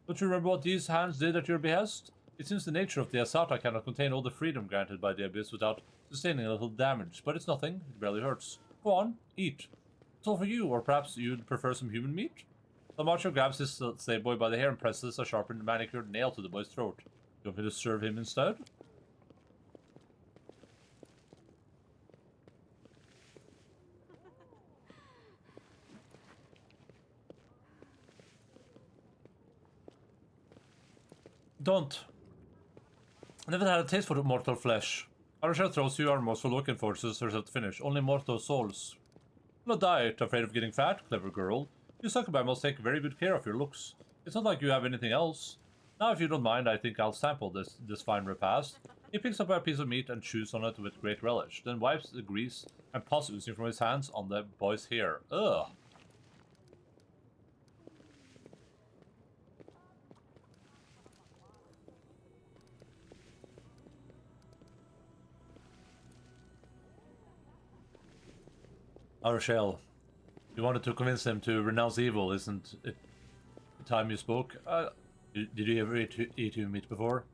Don't you remember what these hands did at your behest? It seems the nature of the Asata cannot contain all the freedom granted by the Abyss without sustaining a little damage, but it's nothing. It barely hurts. Go on, eat. It's all for you, or perhaps you'd prefer some human meat? The Macho grabs his slave boy by the hair and presses a sharpened manicured nail to the boy's throat. You want me to serve him instead? Don't. I never had a taste for mortal flesh. Arashel throws you are most for look and forces herself to finish. Only mortal souls. No diet, afraid of getting fat, clever girl. You succubus must take very good care of your looks. It's not like you have anything else. Now, if you don't mind, I think I'll sample this fine repast. He picks up a piece of meat and chews on it with great relish, then wipes the grease and pus oozing from his hands on the boy's hair. Ugh. Arashel, you wanted to convince him to renounce evil, isn't it? The time you spoke? Did you ever eat human meat before?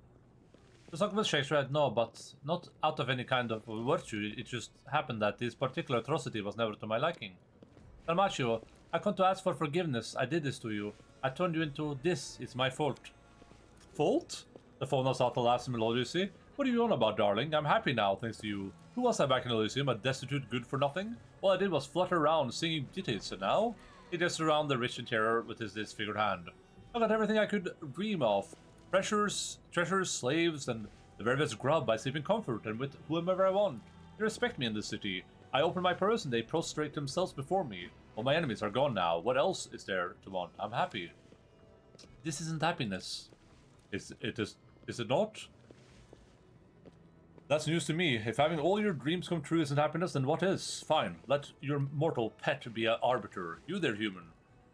The succubus shakes her head. No, but not out of any kind of virtue. It just happened that this particular atrocity was never to my liking. Dalmatio, I come to ask for forgiveness. I did this to you. I turned you into this. It's my fault. Fault? The fauna Sata laughs melodiously. What are you on about, darling? I'm happy now, thanks to you. Who was I back in Elysium? A destitute good-for-nothing? All I did was flutter around, singing ditties, and now? He gests around the rich interior with his disfigured hand. I got everything I could dream of. Treasures, slaves, and the very best grub by sleep in comfort and with whomever I want. They respect me in this city. I open my purse and they prostrate themselves before me. All my enemies are gone now. What else is there to want? I'm happy. This isn't happiness. Is it not? That's news to me. If having all your dreams come true isn't happiness, then what is? Fine. Let your mortal pet be an arbiter. You there, human.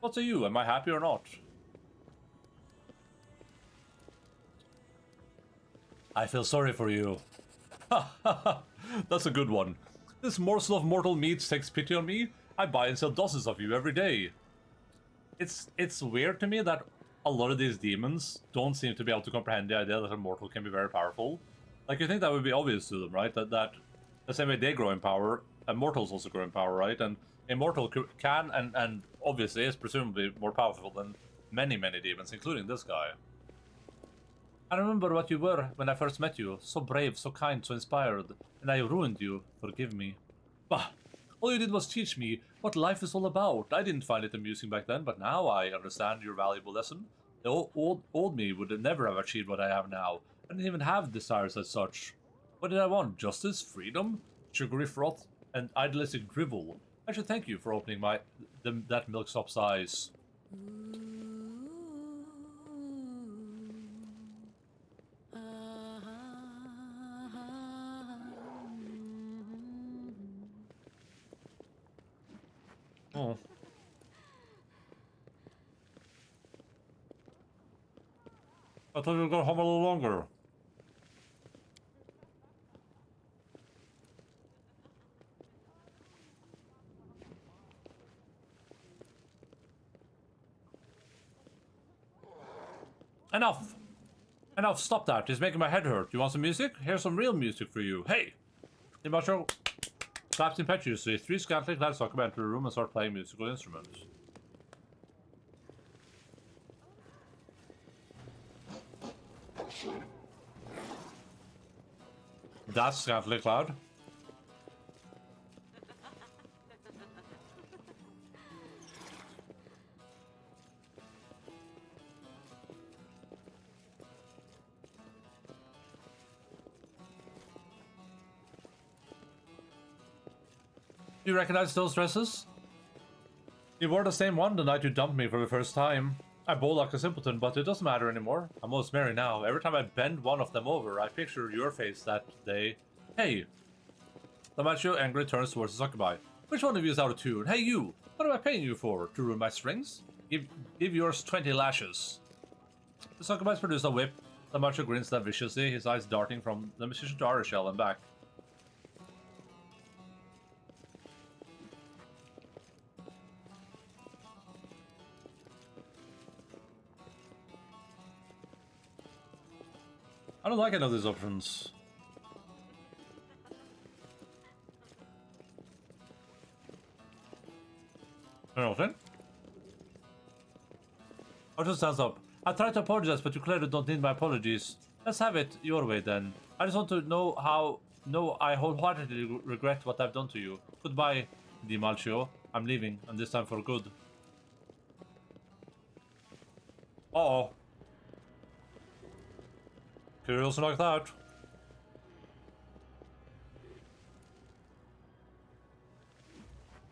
What say you? Am I happy or not? I feel sorry for you. Ha ha ha! That's a good one. This morsel of mortal meat takes pity on me. I buy and sell dozens of you every day. It's weird to me that a lot of these demons don't seem to be able to comprehend the idea that a mortal can be very powerful. Like, you think that would be obvious to them, right? That the same way they grow in power, immortals also grow in power, right? And immortal can and obviously is presumably more powerful than many demons, including this guy. I remember what you were when I first met you. So brave, so kind, so inspired. And I ruined you. Forgive me. Bah! All you did was teach me what life is all about. I didn't find it amusing back then, but now I understand your valuable lesson. The old me would never have achieved what I have now. I didn't even have desires as such. What did I want? Justice? Freedom? Sugary froth? And idealistic drivel? I should thank you for opening that milksop's eyes. Oh. I thought you were gonna hum a little longer. Enough! Enough, stop that. It's making my head hurt. You want some music? Here's some real music for you. Hey! Dimacho claps impetuously. Three scantily clad succubus enter the room and start playing musical instruments. That's scantily clad. You recognize those dresses? You wore the same one the night you dumped me for the first time. I bowl like a simpleton, but it doesn't matter anymore. I'm most merry now. Every time I bend one of them over, I picture your face that day. Hey! The macho angrily turns towards the succubi. Which one of you is out of tune? Hey, you! What am I paying you for? To ruin my strings? Give yours 20 lashes. The succubus produced a whip. The marcher grins that viciously, his eyes darting from the musician to Arishel and back. I don't like any of these options. Nothing. Archer stands up. I tried to apologize, but you clearly don't need my apologies. Let's have it your way then. I just want to know how... No, I wholeheartedly regret what I've done to you. Goodbye, Di Malcio. I'm leaving, and this time for good. Uh-oh. Curious like that.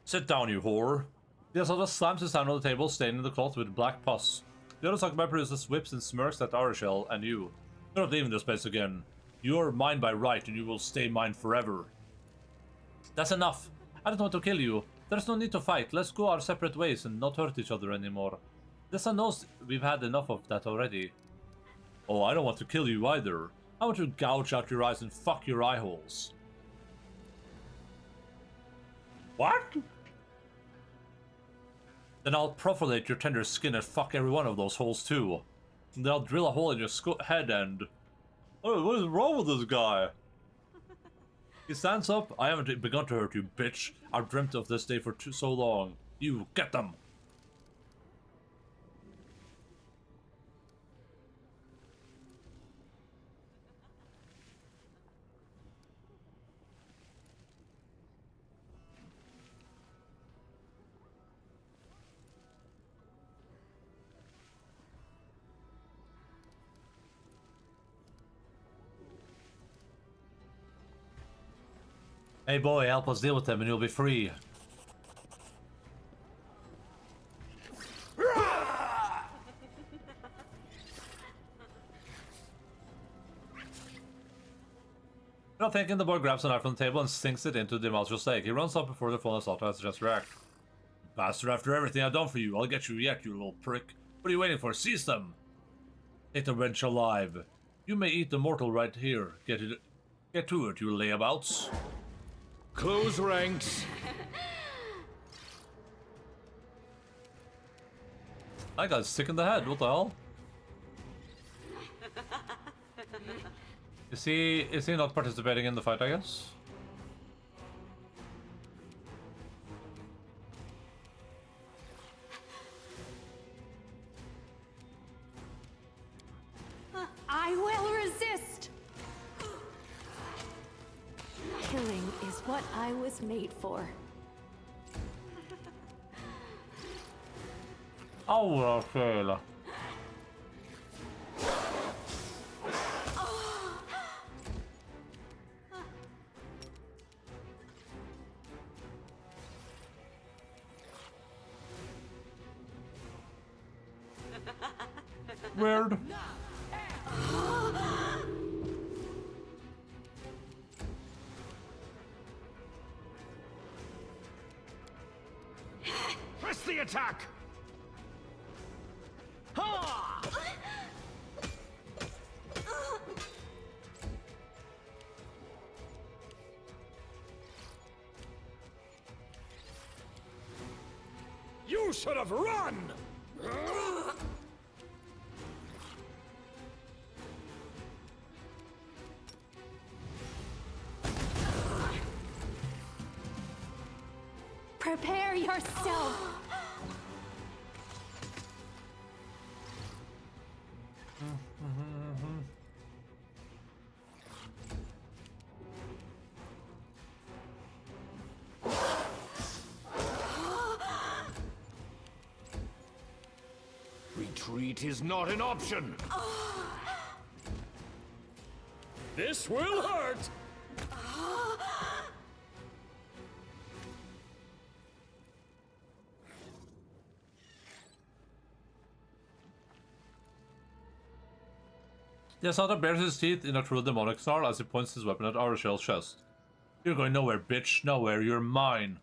Sit down, you whore. The other slams his hand on the table, staining the cloth with black pus. The other succubus produces whips and smirks at Arishel and you. You're not leaving this place again. You're mine by right, and you will stay mine forever. That's enough. I don't want to kill you. There's no need to fight. Let's go our separate ways and not hurt each other anymore. The sun knows we've had enough of that already. Oh, I don't want to kill you either. I want to gouge out your eyes and fuck your eye holes. What? Then I'll profilate your tender skin and fuck every one of those holes too. And then I'll drill a hole in your head and... Oh, what is wrong with this guy? He stands up. I haven't begun to hurt you, bitch. I've dreamt of this day for so long. You, get them! Hey boy, help us deal with them and you'll be free. Not thinking, the boy grabs a knife from the table and sinks it into the monstrous leg. He runs up before the fallen assault has a chance to react. Bastard, after everything I've done for you, I'll get you yet, you little prick. What are you waiting for? Seize them! Take the wench alive. You may eat the mortal right here. Get to it, you layabouts. Close ranks. That guy's sick in the head, what the hell? Is he not participating in the fight, I guess? I will resist! Killing is what I was made for. Oh, Rafaela. Weird. Press the attack. Ha! You should have run! Prepare yourself! Retreat is not an option. This will hurt! The Asada bares his teeth in a true demonic snarl as he points his weapon at Arishel's chest. You're going nowhere, bitch. Nowhere. You're mine.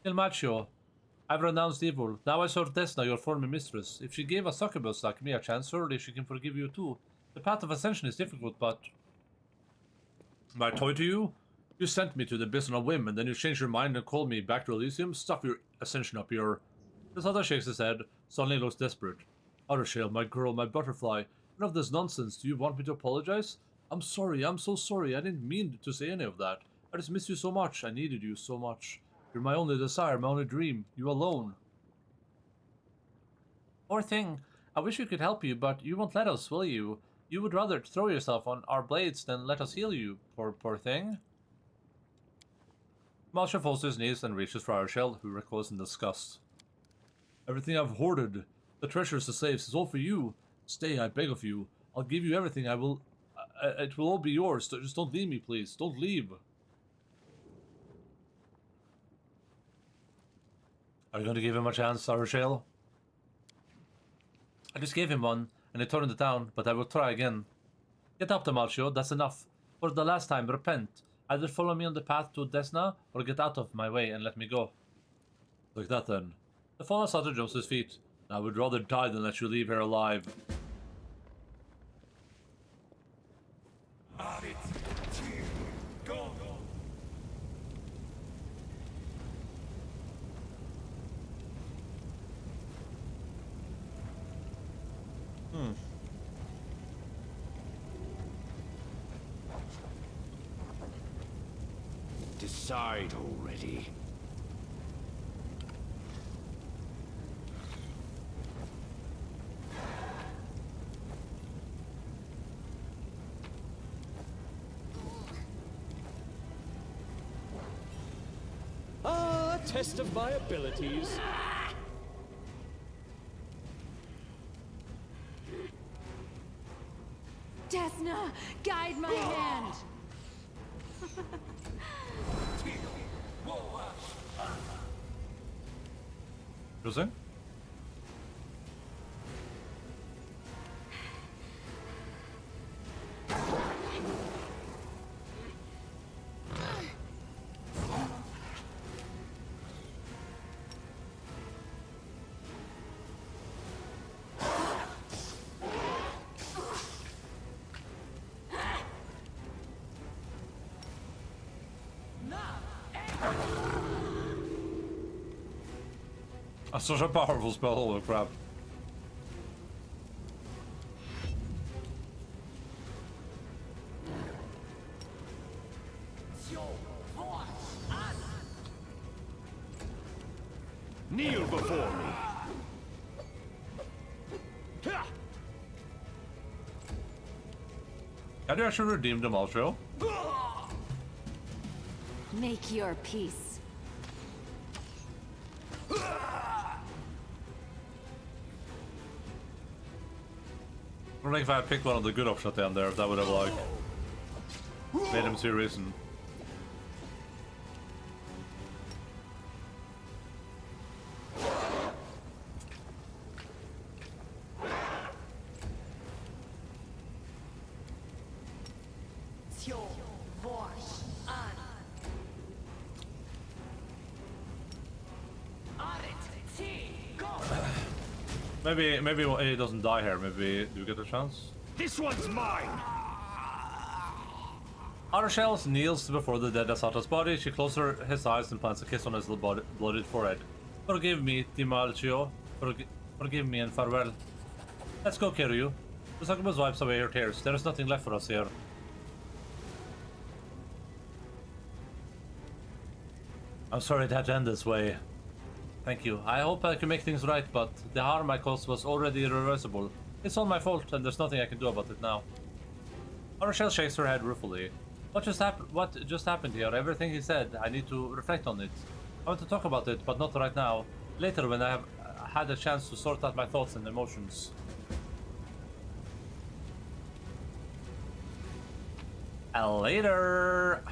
Il Macho, I've renounced evil. Now I serve Desna, your former mistress. If she gave a succubus like me a chance, surely she can forgive you too. The path of ascension is difficult, but... My toy to you? You sent me to the abyss on a whim, and then you changed your mind and called me back to Elysium? Stuff your ascension up your... This other shakes his head, suddenly looks desperate. Ottershell, my girl, my butterfly. None of this nonsense. Do you want me to apologize? I'm sorry, I'm so sorry. I didn't mean to say any of that. I just miss you so much. I needed you so much. You're my only desire, my only dream. You alone. Poor thing. I wish we could help you, but you won't let us, will you? You would rather throw yourself on our blades than let us heal you. Poor thing. Malsha falls to his knees and reaches for Arshel, who recoils in disgust. Everything I've hoarded, the treasures, the slaves, is all for you. Stay, I beg of you. I'll give you everything. I will... it will all be yours. Just don't leave me, please. Don't leave. Are you going to give him a chance, Arshel? I just gave him one, and he turned it down, but I will try again. Get up, Malcho, that's enough. For the last time, repent. Either follow me on the path to Desna, or get out of my way and let me go. Like that, then. The fallen soldier jumps to his feet. I would rather die than let you leave here alive. Decide already. Ah, a test of my abilities. Desna, guide my hand! Interesting. That's such a powerful spell, holy crap. Kneel before me. How do you actually redeem them all, Joe? Make your peace. I don't think if I had picked one of the good options at the end there, if that would have, like, made him serious and... Maybe he doesn't die here. Maybe do you get a chance? This one's mine. Arshel kneels before the dead Asata's body. She closes his eyes and plants a kiss on his bloodied forehead. Forgive me, Dimalcio. Forgive me and farewell. Let's go, Kiryu. The succubus wipes away her tears. There is nothing left for us here. I'm sorry it had to end this way. Thank you. I hope I can make things right, but the harm I caused was already irreversible. It's all my fault, and there's nothing I can do about it now. Arshel shakes her head ruefully. What just happened here? Everything he said, I need to reflect on it. I want to talk about it, but not right now. Later, when I have had a chance to sort out my thoughts and emotions. Later!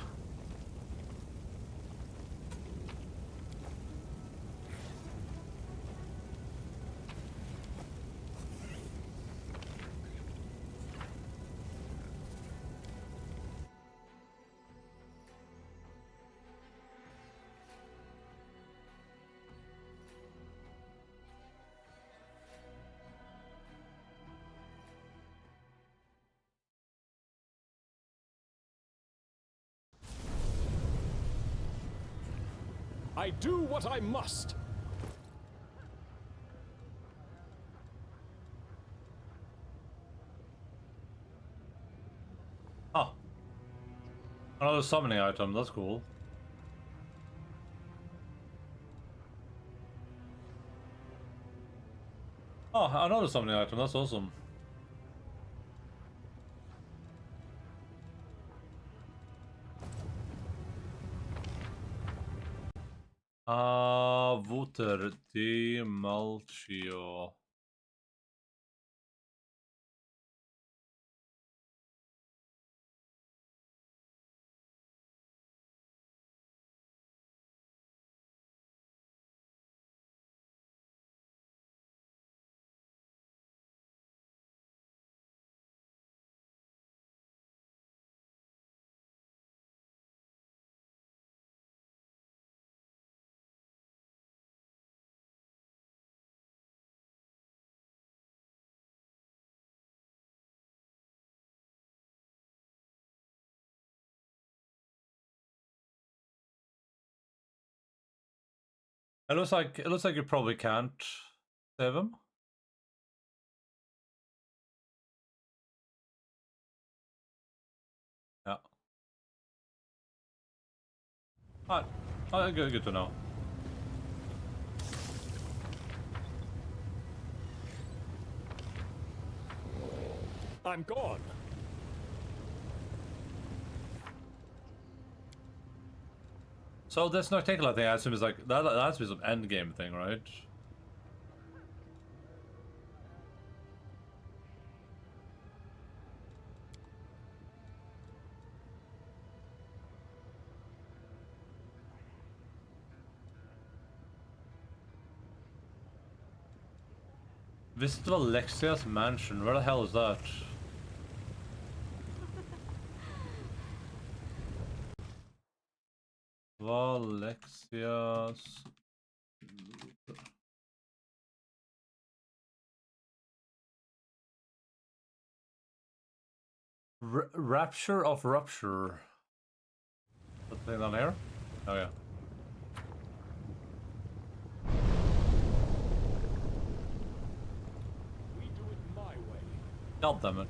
I do what I must. Oh. Another summoning item, that's cool. Oh, another summoning item, that's awesome. Water Demulcio. It looks like you probably can't save him. Yeah. Alright. Oh, good to know. I'm gone. So this Nocticular thing, I assume, is like that has to be some end game thing, right? Visit Alexia's mansion. Where the hell is that? Valexia's. Rapture of Rupture. That thing down here? Oh yeah. We do it my way. God damn it.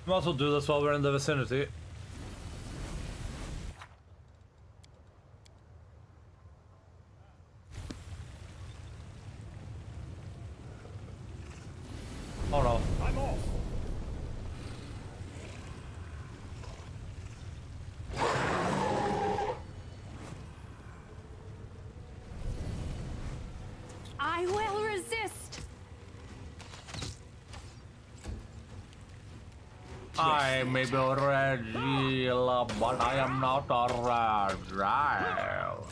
Might as well do this while we're in the vicinity. Oh no. I'm off. I will resist. I may be Regil, but I am not a Regil.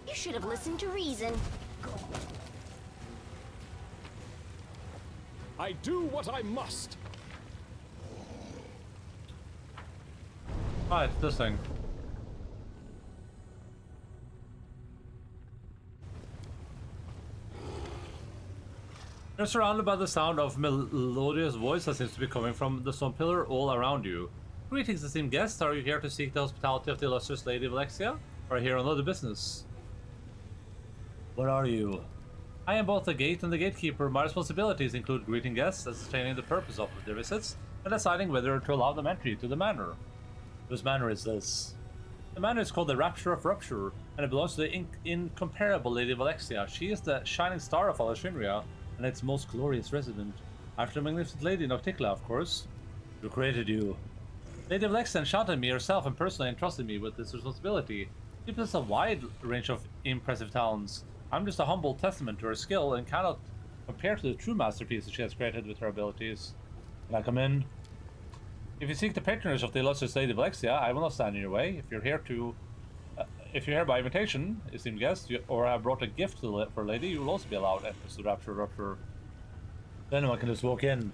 You should have listened to reason. I do what I must. Ah, it's this thing. You're surrounded by the sound of melodious voice that seems to be coming from the stone pillar all around you. Greetings, esteemed guests. Are you here to seek the hospitality of the illustrious Lady Alexia, or here on other business? What are you? I am both the gate and the gatekeeper. My responsibilities include greeting guests, ascertaining the purpose of their visits, and deciding whether to allow them entry to the manor. Whose manor is this? The manor is called the Rapture of Rupture, and it belongs to the incomparable Lady of Alexia. She is the shining star of Alexandria, and its most glorious resident. After the magnificent Lady Nocticular, of course. Who created you? Lady of Alexia enchanted me herself and personally entrusted me with this responsibility. She possesses a wide range of impressive talents. I'm just a humble testament to her skill and cannot compare to the true masterpieces she has created with her abilities. Can I come in? If you seek the patronage of the illustrious Lady Valexia, I will not stand in your way. If you're here by invitation, esteemed guest, or have brought a gift for a lady, you will also be allowed entrance to Rapture. Then anyone can just walk in.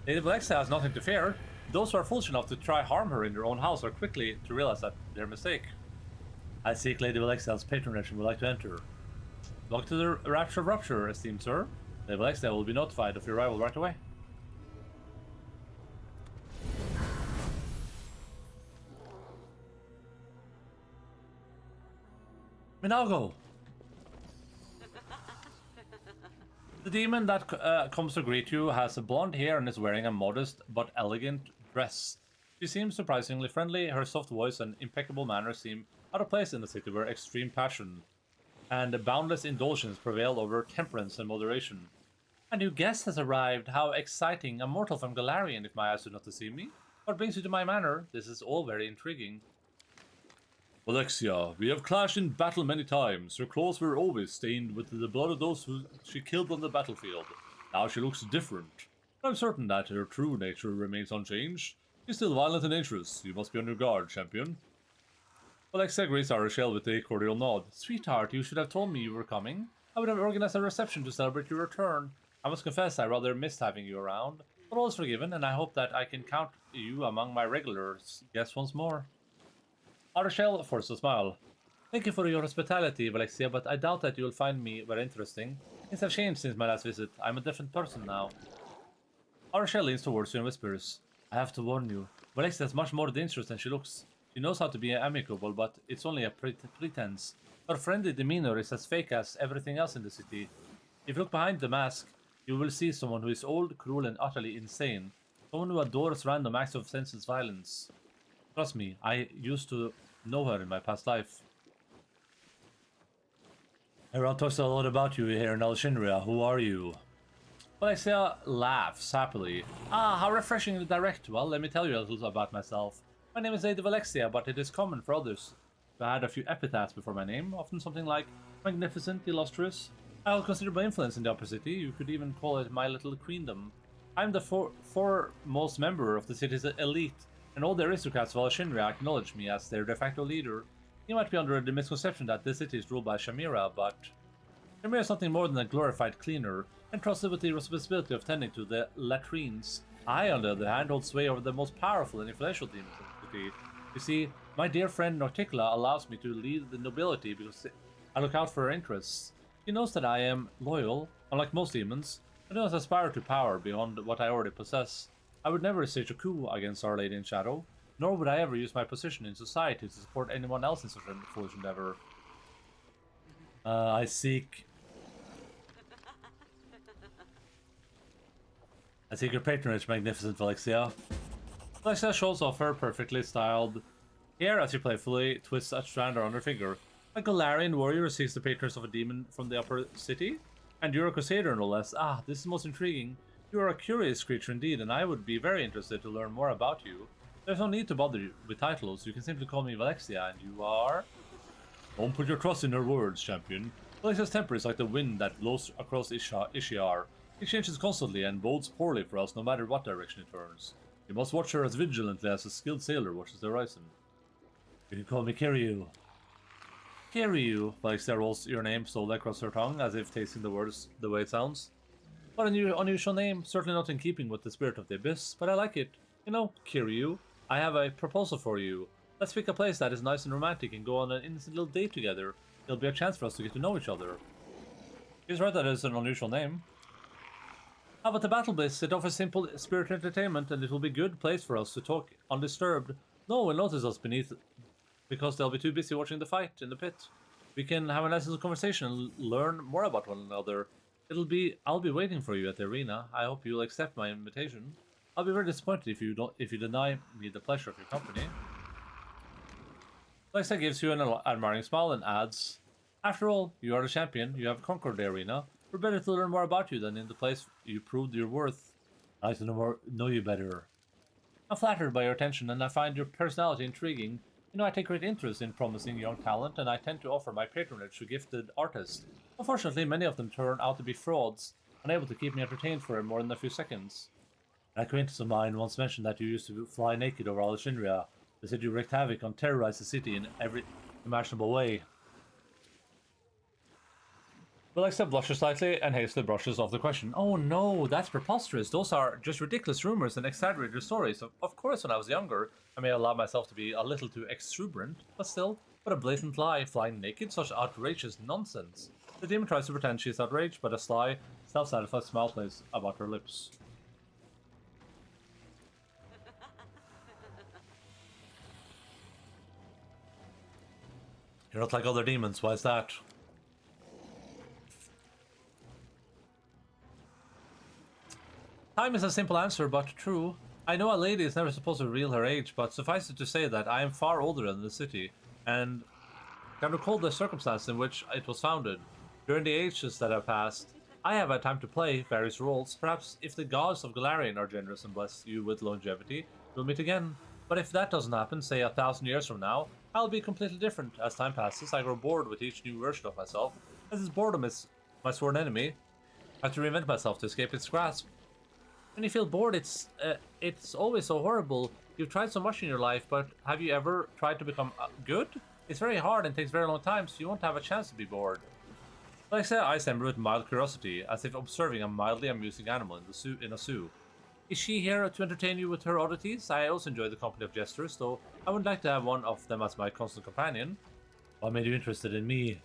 Lady Valexia has nothing to fear. Those who are foolish enough to try harm her in their own house are quickly to realize that their mistake. I seek Lady Valexia's patronage and would like to enter. Welcome to the Rapture, esteemed sir. Lady Valexia will be notified of your arrival right away. Minago! The demon that comes to greet you has blonde hair and is wearing a modest but elegant dress. She seems surprisingly friendly. Her soft voice and impeccable manners seem out of place in a city where extreme passion and boundless indulgence prevail over temperance and moderation. A new guest has arrived. How exciting! A mortal from Galarian, if my eyes do not deceive me. What brings you to my manor? This is all very intriguing. Valexia, we have clashed in battle many times. Her claws were always stained with the blood of those who she killed on the battlefield. Now she looks different. I'm certain that her true nature remains unchanged. She's still violent and dangerous. You must be on your guard, champion. Valexia greets Arashel with a cordial nod. Sweetheart, you should have told me you were coming. I would have organized a reception to celebrate your return. I must confess I rather missed having you around. But all is forgiven, and I hope that I can count you among my regular guests once more. Arashel forced a smile. Thank you for your hospitality, Valexia, but I doubt that you'll find me very interesting. Things have changed since my last visit. I'm a different person now. Arashel leans towards you and whispers, I have to warn you, Valexia is much more dangerous than she looks. She knows how to be amicable, but it's only a pretense. Her friendly demeanor is as fake as everything else in the city. If you look behind the mask, you will see someone who is old, cruel, and utterly insane. Someone who adores random acts of senseless violence. Trust me, I used to know her in my past life. Everyone talks a lot about you here in Alexandria. Who are you? Valexia laughs happily. Ah, how refreshing and direct. Well, let me tell you a little about myself. My name is Lady Valexia, but it is common for others to add a few epithets before my name, often something like magnificent, illustrious. I hold considerable influence in the upper city. You could even call it my little queendom. I'm the foremost member of the city's elite, and all the aristocrats of Alexandria acknowledge me as their de facto leader. You might be under the misconception that this city is ruled by Shamira, but Shamira is nothing more than a glorified cleaner, entrusted with the responsibility of tending to the latrines. I, on the other hand, hold sway over the most powerful and influential demons in the city. You see, my dear friend Norticula allows me to lead the nobility because I look out for her interests. She knows that I am loyal, unlike most demons. I do not aspire to power beyond what I already possess. I would never stage a coup against Our Lady in Shadow, nor would I ever use my position in society to support anyone else in such a foolish endeavor. I seek your patronage, magnificent Valexia. Valexia shows off her perfectly styled hair as she playfully twists a strand around her finger. A Galarian warrior seeks the patronage of a demon from the upper city? And you're a crusader, no less. Ah, this is most intriguing. You are a curious creature indeed, and I would be very interested to learn more about you. There's no need to bother you with titles. You can simply call me Valexia, and you are... Don't put your trust in her words, champion. Valexia's temper is like the wind that blows across Ishiar. It changes constantly and bodes poorly for us no matter what direction it turns. You must watch her as vigilantly as a skilled sailor watches the horizon. You can call me Kiryu. Kiryu, Valexia rolls your name slowly across her tongue, as if tasting the words the way it sounds. What an unusual name, certainly not in keeping with the spirit of the Abyss, but I like it. You know, Kiryu, I have a proposal for you. Let's pick a place that is nice and romantic and go on an innocent little date together. It'll be a chance for us to get to know each other. He's right that it's an unusual name. How about the Battle Bliss? It offers simple spirit entertainment and it will be a good place for us to talk undisturbed. No one will notice us beneath because they'll be too busy watching the fight in the pit. We can have a nice little conversation and learn more about one another. I'll be waiting for you at the arena. I hope you'll accept my invitation. I'll be very disappointed if you deny me the pleasure of your company. Valexia gives you an admiring smile and adds, after all, you are the champion. You have conquered the arena. We're better to learn more about you than in the place you proved your worth. I'd like to know you better. I'm flattered by your attention and I find your personality intriguing. You know, I take great interest in promising young talent and I tend to offer my patronage to gifted artists. Unfortunately, many of them turn out to be frauds, unable to keep me entertained for more than a few seconds. An acquaintance of mine once mentioned that you used to fly naked over Alexandria. They said you wreaked havoc and terrorized the city in every imaginable way. Alexa blushes slightly and hastily brushes off the question. Oh no, that's preposterous. Those are just ridiculous rumors and exaggerated stories. Of course, when I was younger, I may allow myself to be a little too exuberant, but still, what a blatant lie, flying naked, such outrageous nonsense. The demon tries to pretend she is outraged, but a sly, self-satisfied smile plays about her lips. You're not like other demons, why is that? Time is a simple answer, but true. I know a lady is never supposed to reveal her age, but suffice it to say that I am far older than the city, and can recall the circumstance in which it was founded. During the ages that have passed, I have had time to play various roles. Perhaps if the gods of Galarian are generous and bless you with longevity, we'll meet again. But if that doesn't happen, say 1,000 years from now, I'll be completely different. As time passes, I grow bored with each new version of myself. As this boredom is my sworn enemy, I have to reinvent myself to escape its grasp. When you feel bored, it's always so horrible. You've tried so much in your life, but have you ever tried to become good? It's very hard and takes very long time, so you won't have a chance to be bored. Like I said, I stammer with mild curiosity, as if observing a mildly amusing animal in a zoo. Is she here to entertain you with her oddities? I also enjoy the company of jesters, though I would like to have one of them as my constant companion. What made you interested in me?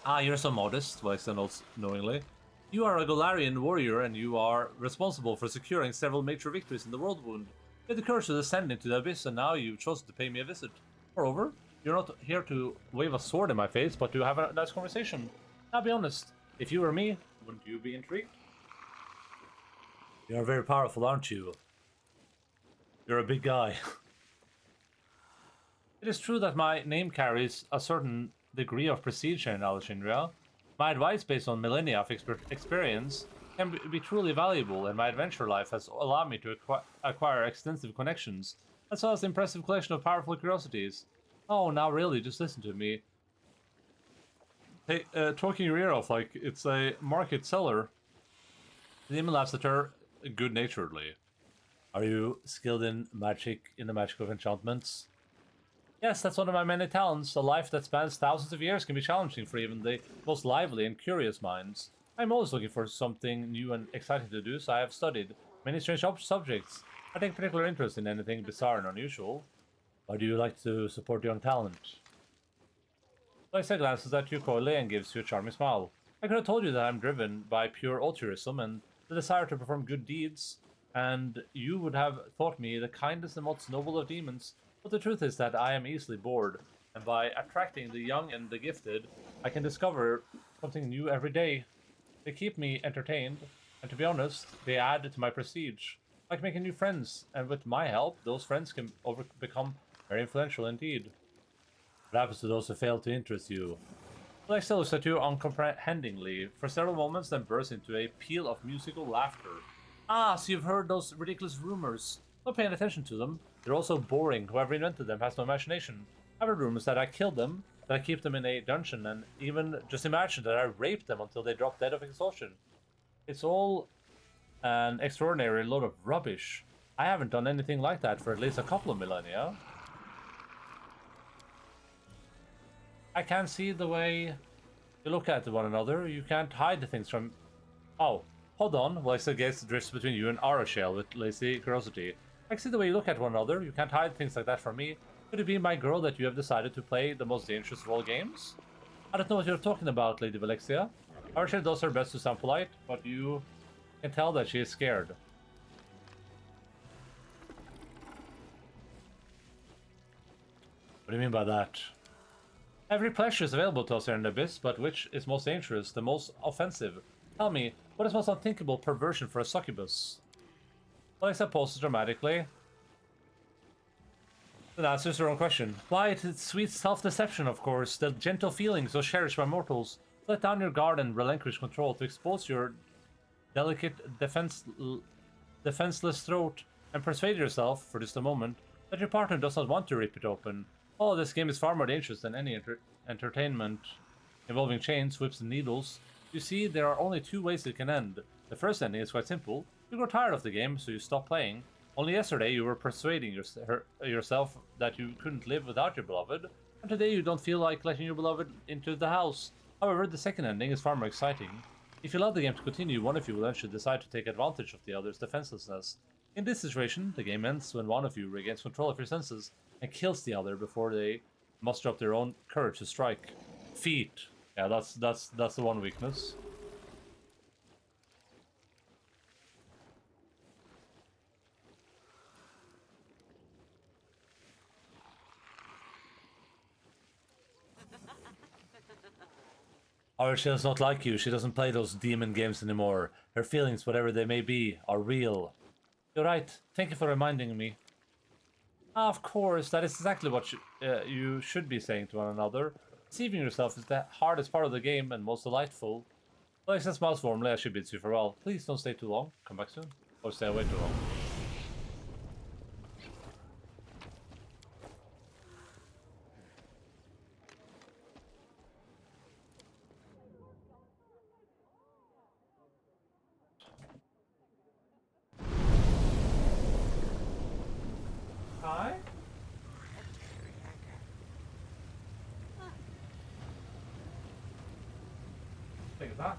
Ah, you're so modest, Wexton notes knowingly. You are a Golarian warrior, and you are responsible for securing several major victories in the World Wound. You had the courage to descend into the abyss, and now you've chosen to pay me a visit. Moreover, you're not here to wave a sword in my face, but to have a nice conversation. Now be honest, if you were me, wouldn't you be intrigued? You're very powerful, aren't you? You're a big guy. It is true that my name carries a certain degree of prestige in Alexandria. My advice based on millennia of experience can be truly valuable, and my adventure life has allowed me to acquire extensive connections, as well as an impressive collection of powerful curiosities. Oh, now really, just listen to me. Hey, talking your ear off like it's a market seller. The demon laughs at her good-naturedly. Are you skilled in the magic of enchantments? Yes, that's one of my many talents. A life that spans thousands of years can be challenging for even the most lively and curious minds. I'm always looking for something new and exciting to do, so I have studied many strange subjects. I take particular interest in anything bizarre and unusual. Why do you like to support young talent? Lysa glances at you coyly and gives you a charming smile. I could have told you that I'm driven by pure altruism and the desire to perform good deeds, and you would have thought me the kindest and most noble of demons. But the truth is that I am easily bored, and by attracting the young and the gifted, I can discover something new every day. They keep me entertained, and to be honest, they add to my prestige. Like making new friends, and with my help, those friends can become very influential indeed. What happens to those who fail to interest you? Alexa looks at you uncomprehendingly for several moments, then bursts into a peal of musical laughter. Ah, so you've heard those ridiculous rumors. Not paying attention to them. They're also boring. Whoever invented them has no imagination. I've heard rumors that I killed them, that I keep them in a dungeon, and even just imagine that I raped them until they drop dead of exhaustion. It's all an extraordinary load of rubbish. I haven't done anything like that for at least a couple of millennia. I can't see the way you look at one another. You can't hide the things from... Oh, hold on. Well, I still guess the drifts between you and Arashale with lazy curiosity. I can see the way you look at one another. You can't hide things like that from me. Could it be my girl that you have decided to play the most dangerous of all games? I don't know what you're talking about, Lady Valexia. Arashale does her best to sound polite, but you can tell that she is scared. What do you mean by that? Every pleasure is available to us here in the Abyss, but which is most dangerous, the most offensive? Tell me, what is most unthinkable perversion for a succubus? Alexa pauses dramatically. Then answers her own question. Why, it's sweet self-deception, of course, the gentle feelings so cherished by mortals. Let down your guard and relinquish control to expose your delicate, defenseless throat, and persuade yourself, for just a moment, that your partner does not want to rip it open. Oh, this game is far more dangerous than any entertainment involving chains, whips, and needles. You see, there are only two ways it can end. The first ending is quite simple. You grow tired of the game, so you stop playing. Only yesterday you were persuading yourself that you couldn't live without your beloved, and today you don't feel like letting your beloved into the house. However, the second ending is far more exciting. If you allow the game to continue, one of you will eventually decide to take advantage of the other's defenselessness. In this situation, the game ends when one of you regains control of your senses and kills the other before they muster up their own courage to strike. Feet. Yeah, that's the one weakness. Arshale's not like you. She doesn't play those demon games anymore. Her feelings, whatever they may be, are real. You're right. Thank you for reminding me. Of course, that is exactly what you should be saying to one another. Deceiving yourself is the hardest part of the game and most delightful. Alexa smiles warmly as she bids you farewell. Please don't stay too long. Come back soon. Or stay away too long. Hi? Think of that.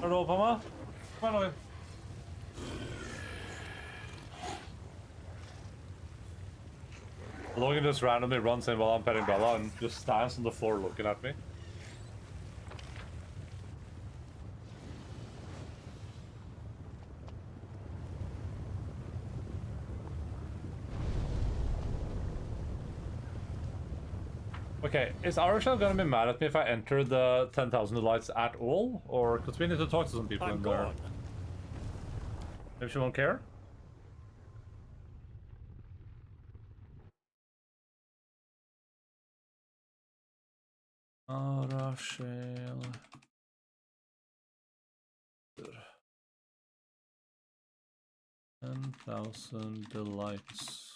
Hallå mamma? Kom igen nu. Logan just randomly runs in while I'm petting Bella and just stands on the floor looking at me. Okay, is Arshel gonna be mad at me if I enter the 10,000 lights at all? Or, because we need to talk to some people in there. Maybe she won't care? Arshel. 10,000 delights.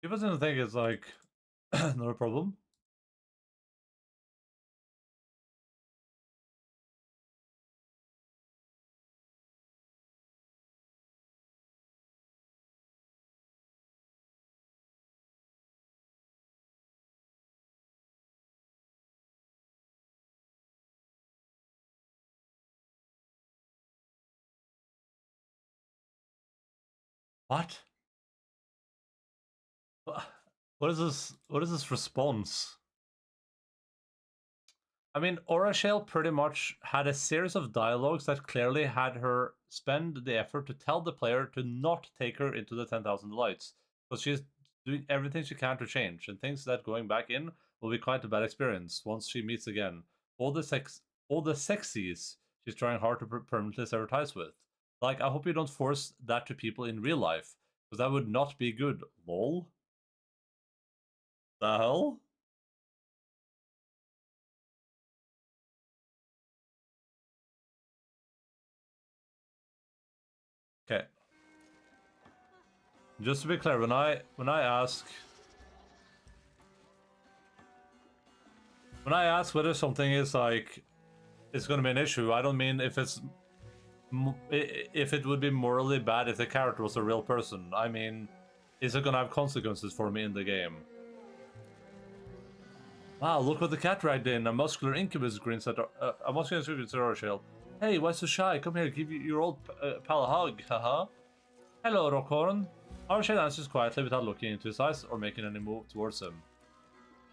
He doesn't think it's like not a problem. What? What is this? What is this response? I mean, Orachel pretty much had a series of dialogues that clearly had her spend the effort to tell the player to not take her into the 10,000 lights, because she's doing everything she can to change, and thinks that going back in will be quite a bad experience once she meets again all the sexies she's trying hard to permanently sever ties with. Like, I hope you don't force that to people in real life, because that would not be good. Lol. The hell? Okay. Just to be clear, when I ask whether something is like it's going to be an issue, I don't mean if it would be morally bad if the character was a real person. I mean, is it going to have consequences for me in the game? Wow, look what the cat dragged in. A muscular incubus grins at Orachel. Hey, why so shy? Come here, give your old pal a hug. Haha. Hello, Rockhorn. Orachel answers quietly without looking into his eyes or making any move towards him.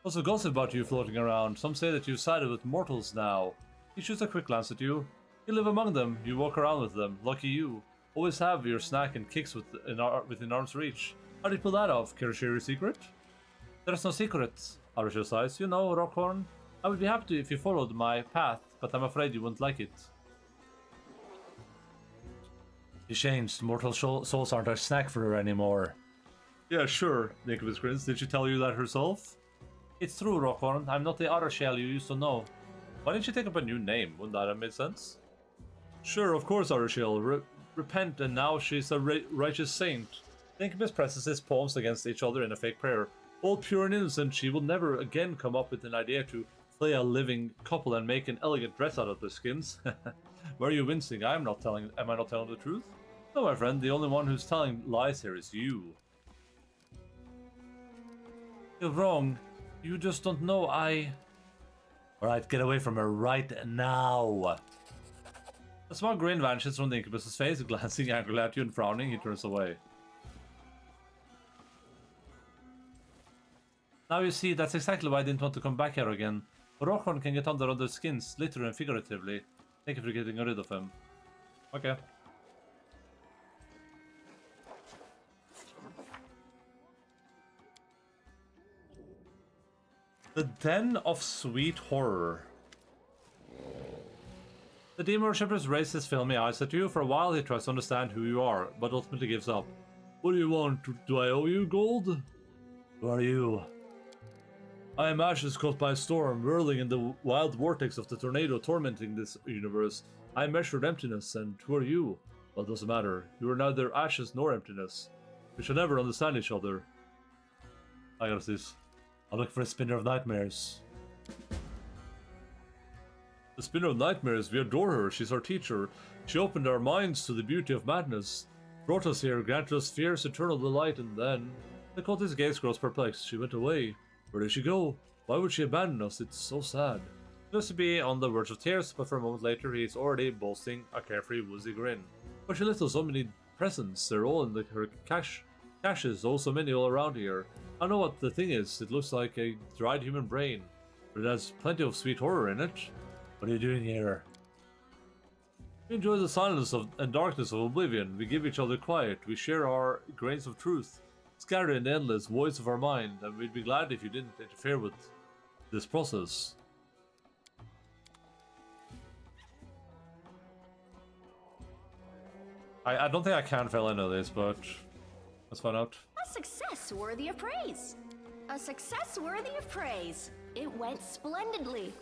Lots of gossip about you floating around. Some say that you've sided with mortals now. He shoots a quick glance at you. You live among them. You walk around with them. Lucky you. Always have your snack and kicks within arm's reach. How do you pull that off? Care to share your secret? There's no secret. Orachel sighs. You know, Rockhorn, I would be happy if you followed my path, but I'm afraid you wouldn't like it. You changed. Mortal souls aren't a snack for her anymore. Yeah, sure, the incubus grins. Did she tell you that herself? It's true, Rockhorn. I'm not the Orachel you used to know. Why didn't she take up a new name? Wouldn't that have made sense? Sure, of course, Orachel. Repent, and now she's a righteous saint. The incubus presses his palms against each other in a fake prayer. All pure and innocent, she will never again come up with an idea to flay a living couple and make an elegant dress out of their skins. Why are you wincing? Am I not telling the truth? No, my friend, the only one who's telling lies here is you. You're wrong. You just don't know Alright, get away from her right now. A small grin vanishes from the incubus's face, glancing angrily at you and frowning, he turns away. Now you see, that's exactly why I didn't want to come back here again. Rockhorn can get under other skins, literally and figuratively. Thank you for getting rid of him. Okay. The Den of Sweet Horror. The demon worshippers raise his filmy eyes at you. For a while he tries to understand who you are, but ultimately gives up. What do you want? Do I owe you gold? Who are you? I am ashes caused by a storm, whirling in the wild vortex of the tornado tormenting this universe. I measured emptiness, and who are you? Well, it doesn't matter. You are neither ashes nor emptiness. We shall never understand each other. I got this. I'll look for a Spinner of Nightmares. The Spinner of Nightmares, we adore her. She's our teacher. She opened our minds to the beauty of madness. Brought us here, granted us fierce eternal delight, and then... The cultist's gaze grows perplexed. She went away. Where did she go? Why would she abandon us? It's so sad. He looks to be on the verge of tears, but for a moment later he is already boasting a carefree, woozy grin. But she left us so many presents. They're all in her caches. Oh, so many all around here. I know what the thing is. It looks like a dried human brain, but it has plenty of sweet horror in it. What are you doing here? We enjoy the silence and darkness of oblivion. We give each other quiet. We share our grains of truth, scattered in the endless voids of our mind, and we'd be glad if you didn't interfere with this process. I don't think I can fail any of this, but let's find out. A success worthy of praise. A success worthy of praise. It went splendidly.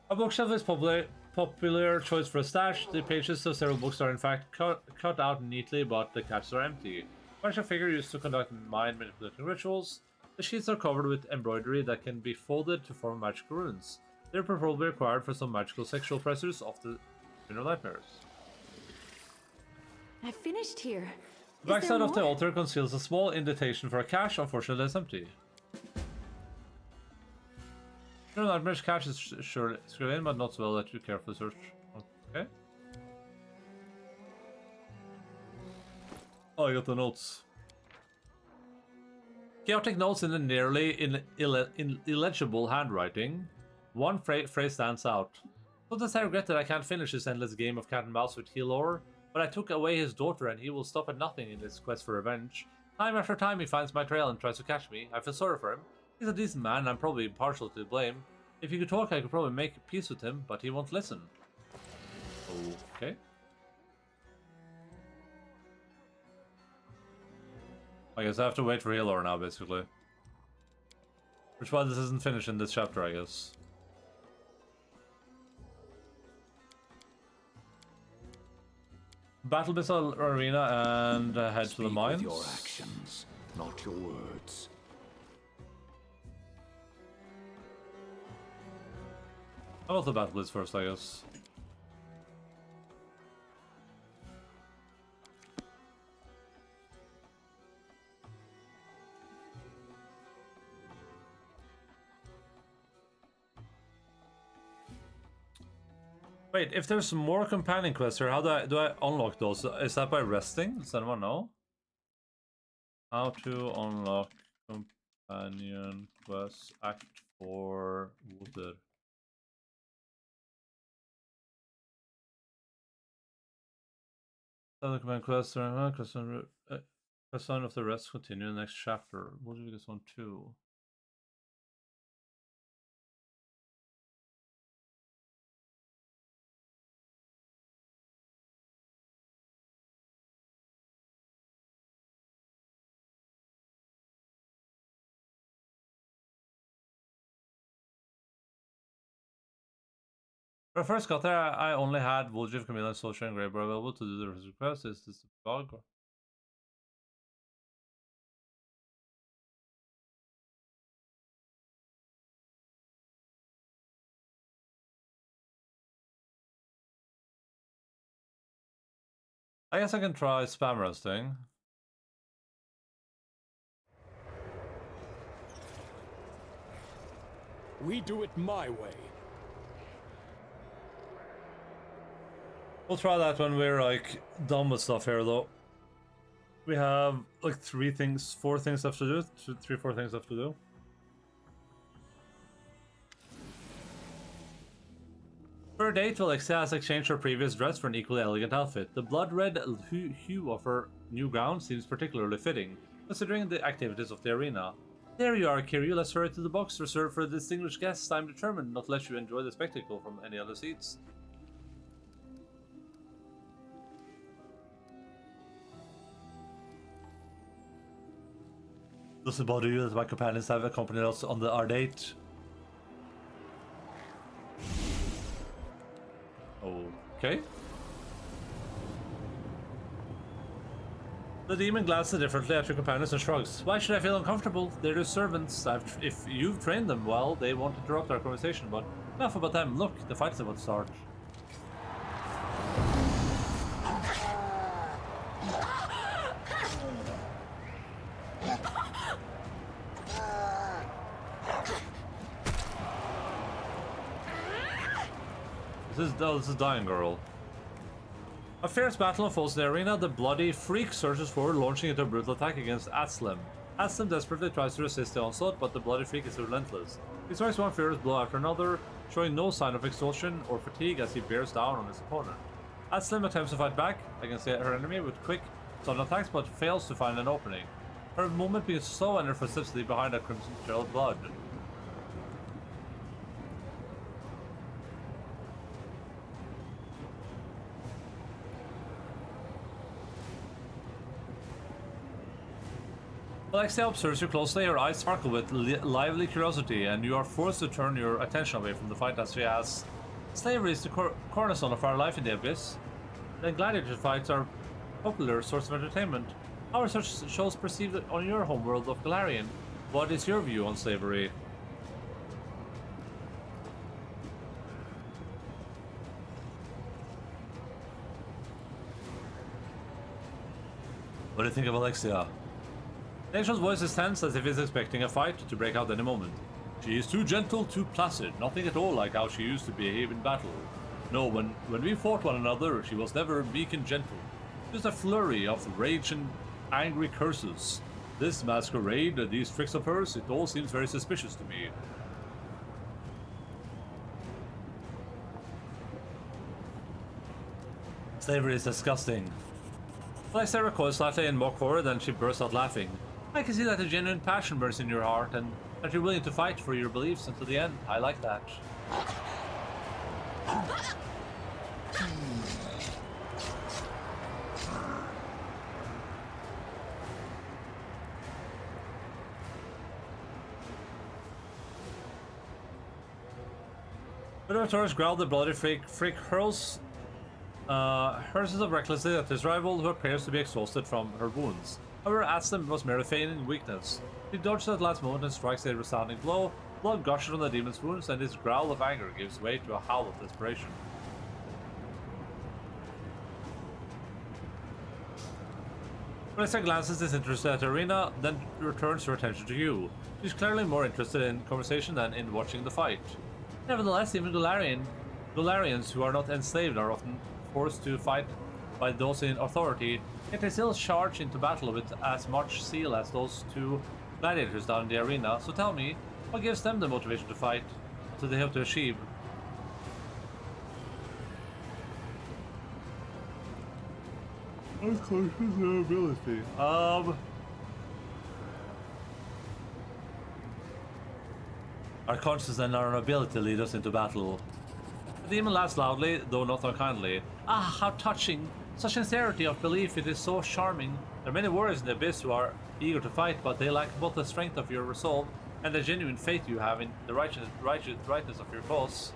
A bookshelf is popular choice for a stash. The pages of several books are in fact cut out neatly, but the caches are empty. Magic figure used to conduct mind manipulating rituals. The sheets are covered with embroidery that can be folded to form magical runes. They're probably required for some magical sexual pressures of the Spinner of Nightmares. I finished here. The backside of the altar conceals a small indentation for a cache. Unfortunately, it's empty. Spinner of Nightmares cache is sure screwed in, but not so well that you carefully search. Okay. Oh, I got the notes. Chaotic notes in a nearly illegible handwriting. One phrase stands out. Sometimes I regret that I can't finish this endless game of cat and mouse with Helor, but I took away his daughter and he will stop at nothing in his quest for revenge. Time after time he finds my trail and tries to catch me. I feel sorry for him. He's a decent man and I'm probably partial to blame. If he could talk I could probably make peace with him, but he won't listen. Okay. I guess I have to wait for Helor now, basically. Which why this isn't finished in this chapter, I guess. Battle Missile Arena and head to the mines. With your actions, not your words. How about the battle is first, I guess. Wait, if there's more companion quests here, how do I unlock those? Is that by resting? Does anyone know? How to unlock companion quests? Act 4 Water. Companion quests are quest of the rest continue in the next chapter. We'll do this one too. When I first got there, I only had Voljiv, Camilla, Social, and Greyboy available to do the request. Is this the bug? Or... I guess I can try spam roasting. We do it my way. We'll try that when we're like done with stuff here, though. We have like 4 things left to do. 4 things left to do. For a date, Alexia has exchanged her previous dress for an equally elegant outfit. The blood-red hue of her new gown seems particularly fitting, considering the activities of the arena. There you are, Kiryu. Let's hurry to the box reserved for the distinguished guests. I'm determined not to let you enjoy the spectacle from any other seats. Does it bother you that my companions have accompanied us on our date? Okay. The demon glances differently at your companions and shrugs. Why should I feel uncomfortable? They're your servants. If you've trained them well, they won't interrupt our conversation, but enough about them. Look, the fight's about to start. This is Dying Girl. A fierce battle unfolds in the arena. The bloody freak surges forward, launching into a brutal attack against Aslam. Aslam desperately tries to resist the onslaught, but the bloody freak is relentless. He strikes one furious blow after another, showing no sign of exhaustion or fatigue as he bears down on his opponent. Aslam attempts to fight back against her enemy with quick, sudden attacks, but fails to find an opening. Her movement being slow and her footsteps leave behind a crimson trail of blood. Alexia observes you closely, her eyes sparkle with lively curiosity, and you are forced to turn your attention away from the fight as she asks, slavery is the cornerstone of our life in the Abyss. Then gladiator fights are a popular source of entertainment. How are such shows perceived on your homeworld of Galarian? What is your view on slavery? What do you think of Alexia? The angel's voice is tense as if he's expecting a fight to break out any moment. She is too gentle, too placid, nothing at all like how she used to behave in battle. No, when we fought one another, she was never meek and gentle. Just a flurry of rage and angry curses. This masquerade, these tricks of hers, it all seems very suspicious to me. Slavery is disgusting. Alexa recoils slightly in mock horror, then she bursts out laughing. I can see that a genuine passion burns in your heart, and that you're willing to fight for your beliefs until the end. I like that. The Taurus growled. The bloody freak hurls herself recklessly at his rival, who appears to be exhausted from her wounds. However, Aslam was merely feigning weakness. He dodges at the last moment and strikes a resounding blow. Blood gushes from the demon's wounds, and his growl of anger gives way to a howl of desperation. Melissa glances disinterested at Arena, then returns her attention to you. She's clearly more interested in conversation than in watching the fight. Nevertheless, even Golarians who are not enslaved are often forced to fight by those in authority, yet they still charge into battle with as much zeal as those two gladiators down in the arena. So tell me, what gives them the motivation to fight? What do they hope to achieve? Unconscious ability. Our conscience and our ability lead us into battle. The demon laughs loudly, though not unkindly. Ah, how touching! Such sincerity of belief, it is so charming. There are many warriors in the abyss who are eager to fight, but they lack both the strength of your resolve and the genuine faith you have in the rightness of your cause.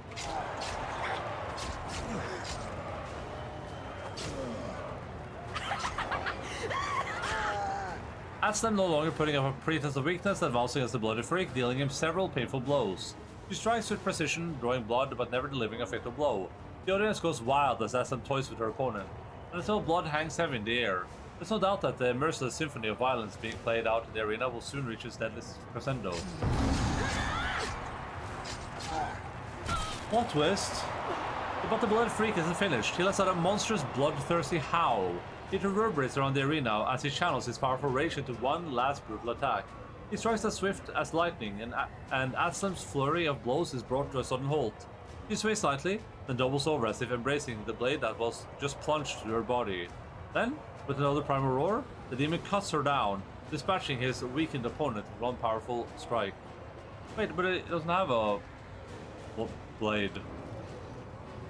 Aslam, no longer putting up a pretense of weakness, advances against the bloody freak, dealing him several painful blows. She strikes with precision, drawing blood, but never delivering a fatal blow. The audience goes wild as Aslam toys with her opponent, and until blood hangs heavy in the air. There's no doubt that the merciless symphony of violence being played out in the arena will soon reach its deadliest crescendo. Plot twist! But the blood freak isn't finished. He lets out a monstrous, bloodthirsty howl. It reverberates around the arena as he channels his powerful rage into one last brutal attack. He strikes as swift as lightning, and Aslam's flurry of blows is brought to a sudden halt. She sways slightly, then doubles over as if embracing the blade that was just plunged through her body. Then, with another primal roar, the demon cuts her down, dispatching his weakened opponent with one powerful strike. Wait, but it doesn't have a blade.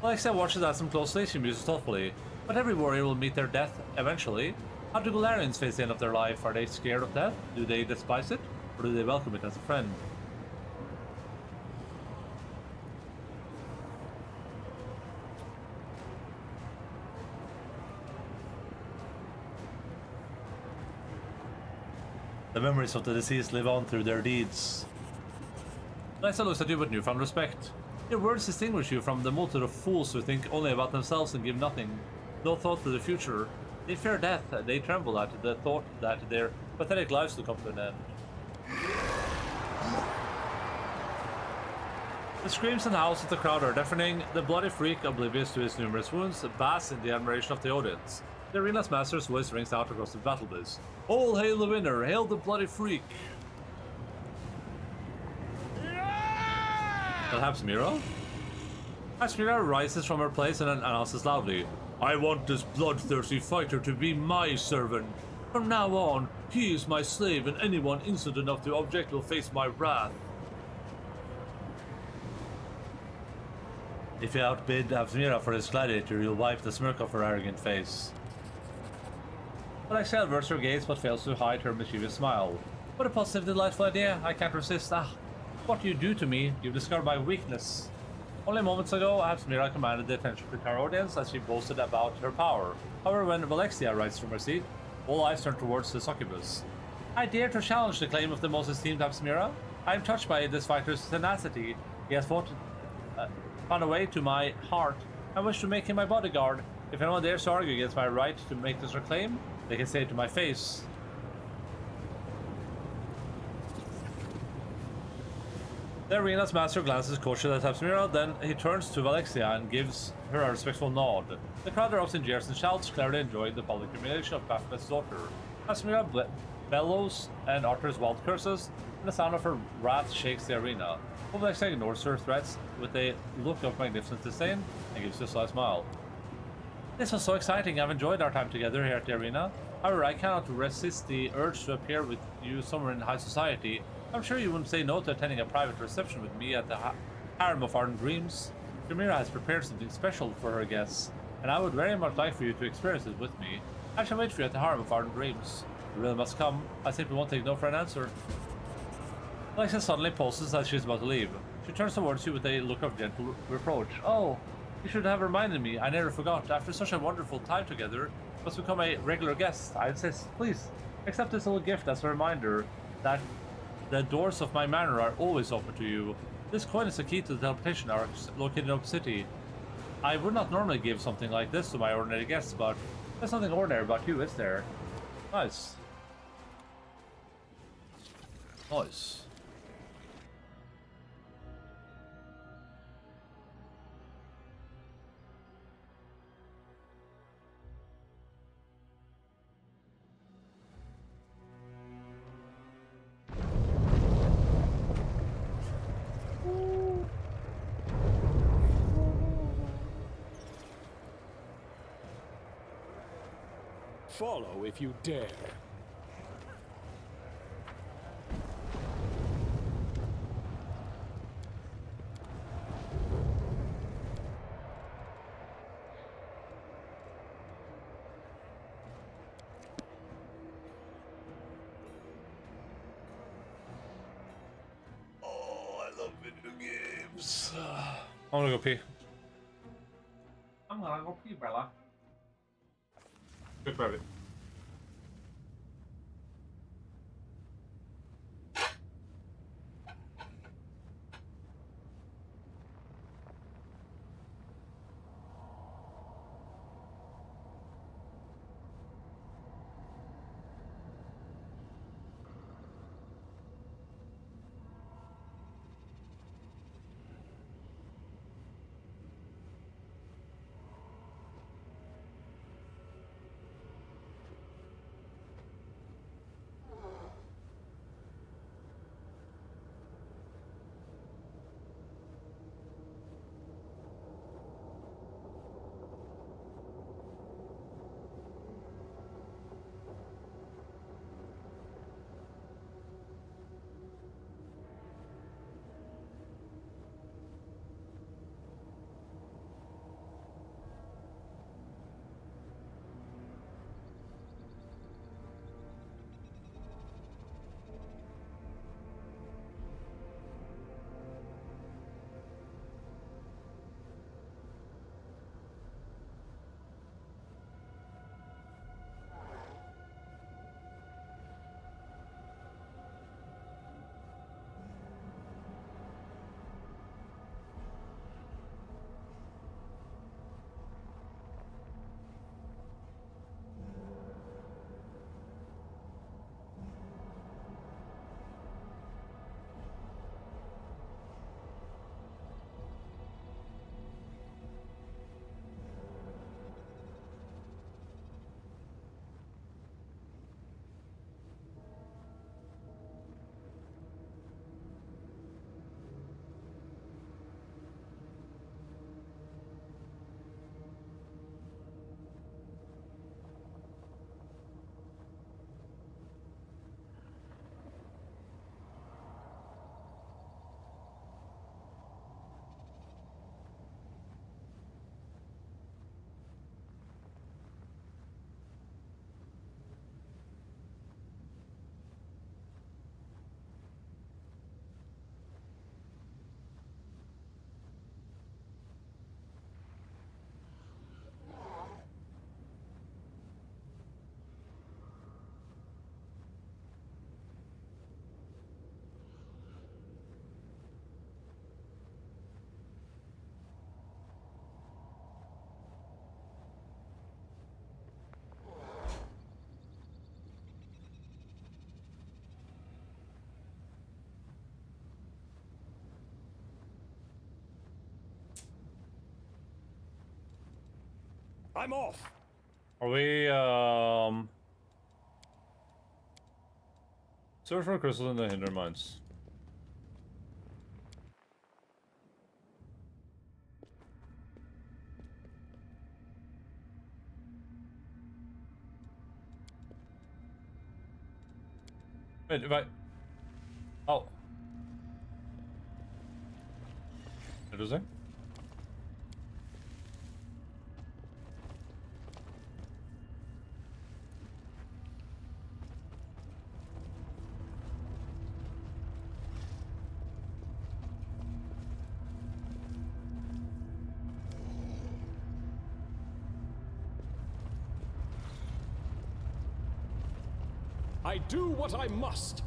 Alexia watches Aslam closely. She muses thoughtfully. But every warrior will meet their death eventually. How do Golarians face the end of their life? Are they scared of death? Do they despise it? Or do they welcome it as a friend? The memories of the deceased live on through their deeds. Lysa looks at you with newfound respect. Your words distinguish you from the multitude of fools who think only about themselves and give no thought to the future. They fear death. They tremble at the thought that their pathetic lives will come to an end. The screams and howls of the crowd are deafening. The bloody freak, oblivious to his numerous wounds, basks in the admiration of the audience. The arena's master's voice rings out across the battle biz. All hail the winner! Hail the bloody freak! Perhaps Mira? Mira rises from her place and announces loudly, I want this bloodthirsty fighter to be my servant. From now on, he is my slave, and anyone innocent enough to object will face my wrath. If you outbid Avmira for his gladiator, you'll wipe the smirk off her arrogant face. Alexia averts her gaze but fails to hide her mischievous smile. What a positive, delightful idea. I can't resist. What you do to me, you've discovered my weakness. Only moments ago, Avmira commanded the attention of the entire audience as she boasted about her power. However, when Alexia rises from her seat, all eyes turn towards the succubus. I dare to challenge the claim of the most esteemed Avmira. I am touched by this fighter's tenacity. He has found a way to my heart. I wish to make him my bodyguard. If anyone dares to argue against my right to make this claim, they can say it to my face. The arena's master glances cautiously at Avmira, then he turns to Alexia and gives her a respectful nod. The crowd erupts in jeers and shouts, clearly enjoying the public humiliation of Baphomet's daughter. Asmira bellows and utters wild curses, and the sound of her wrath shakes the arena. Oblexa ignores her threats with a look of magnificent disdain and gives you a sly smile. This was so exciting. I've enjoyed our time together here at the arena. However, I cannot resist the urge to appear with you somewhere in high society. I'm sure you wouldn't say no to attending a private reception with me at the Harem of Ardent Dreams. Jamira has prepared something special for her guests, and I would very much like for you to experience it with me. I shall wait for you at the Harem of Ardent Dreams. You really must come. I simply won't take no for an answer. Alexa suddenly pauses as she's about to leave. She turns towards you with a look of gentle reproach. Oh, you should have reminded me. I never forgot. After such a wonderful time together, you must become a regular guest. I insist. Please, accept this little gift as a reminder that the doors of my manor are always open to you. This coin is a key to the teleportation arcs located in Oak City. I would not normally give something like this to my ordinary guests, but there's something ordinary about you, is there? Nice. Nice. Follow if you dare. Oh, I love video games. I'm gonna go pee. I'm gonna go pee, Bella. Good rabbit. I'm off. Are we, Search for crystals in the hinder mines. Wait, if I... Oh. Interesting. I do what I must.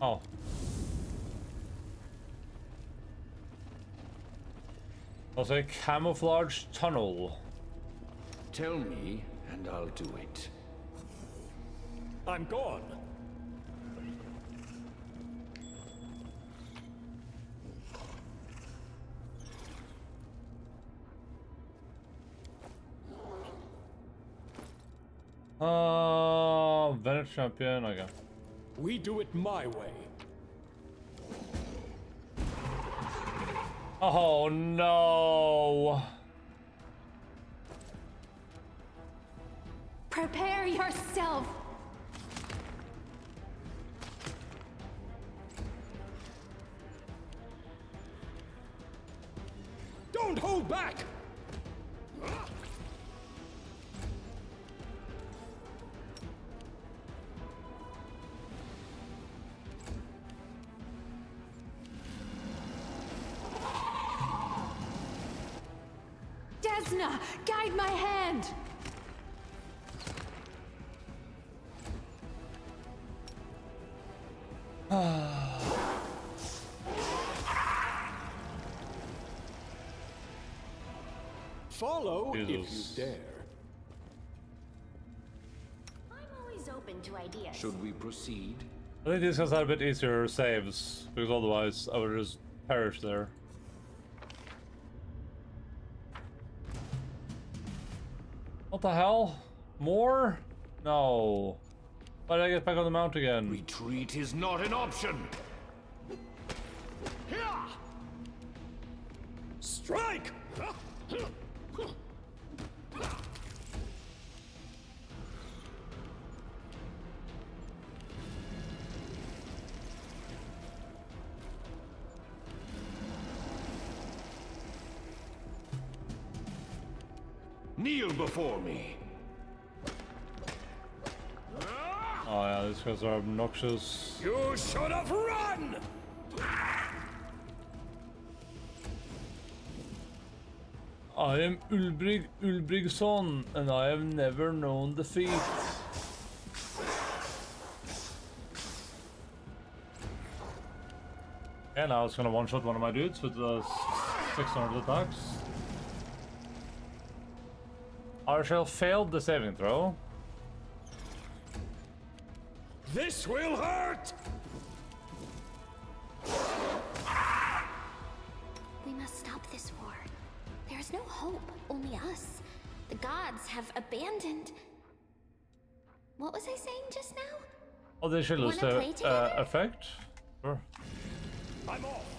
Oh. That's a camouflage tunnel. Tell me, and I'll do it. I'm gone. Venice champion, okay. We do it my way. Oh no! Prepare yourself. Don't hold back! Desna, guide my hand. Follow if you Jesus. dare. I'm always open to ideas. Should we proceed? I think these guys had a bit easier saves, because otherwise I would just perish there. What the hell? More? No. Why did I get back on the mount again? Retreat is not an option! Strike! Kneel before me! Oh yeah, these guys are obnoxious. You should have run! I am Ulbrig Ulbrigsson, and I have never known defeat. And I was gonna one-shot one of my dudes with 600 attacks. Arshel failed the saving throw. This will hurt! We must stop this war. There's no hope, only us. The gods have abandoned... What was I saying just now? Oh, they should lose Wanna the play together? effect? Sure. I'm off!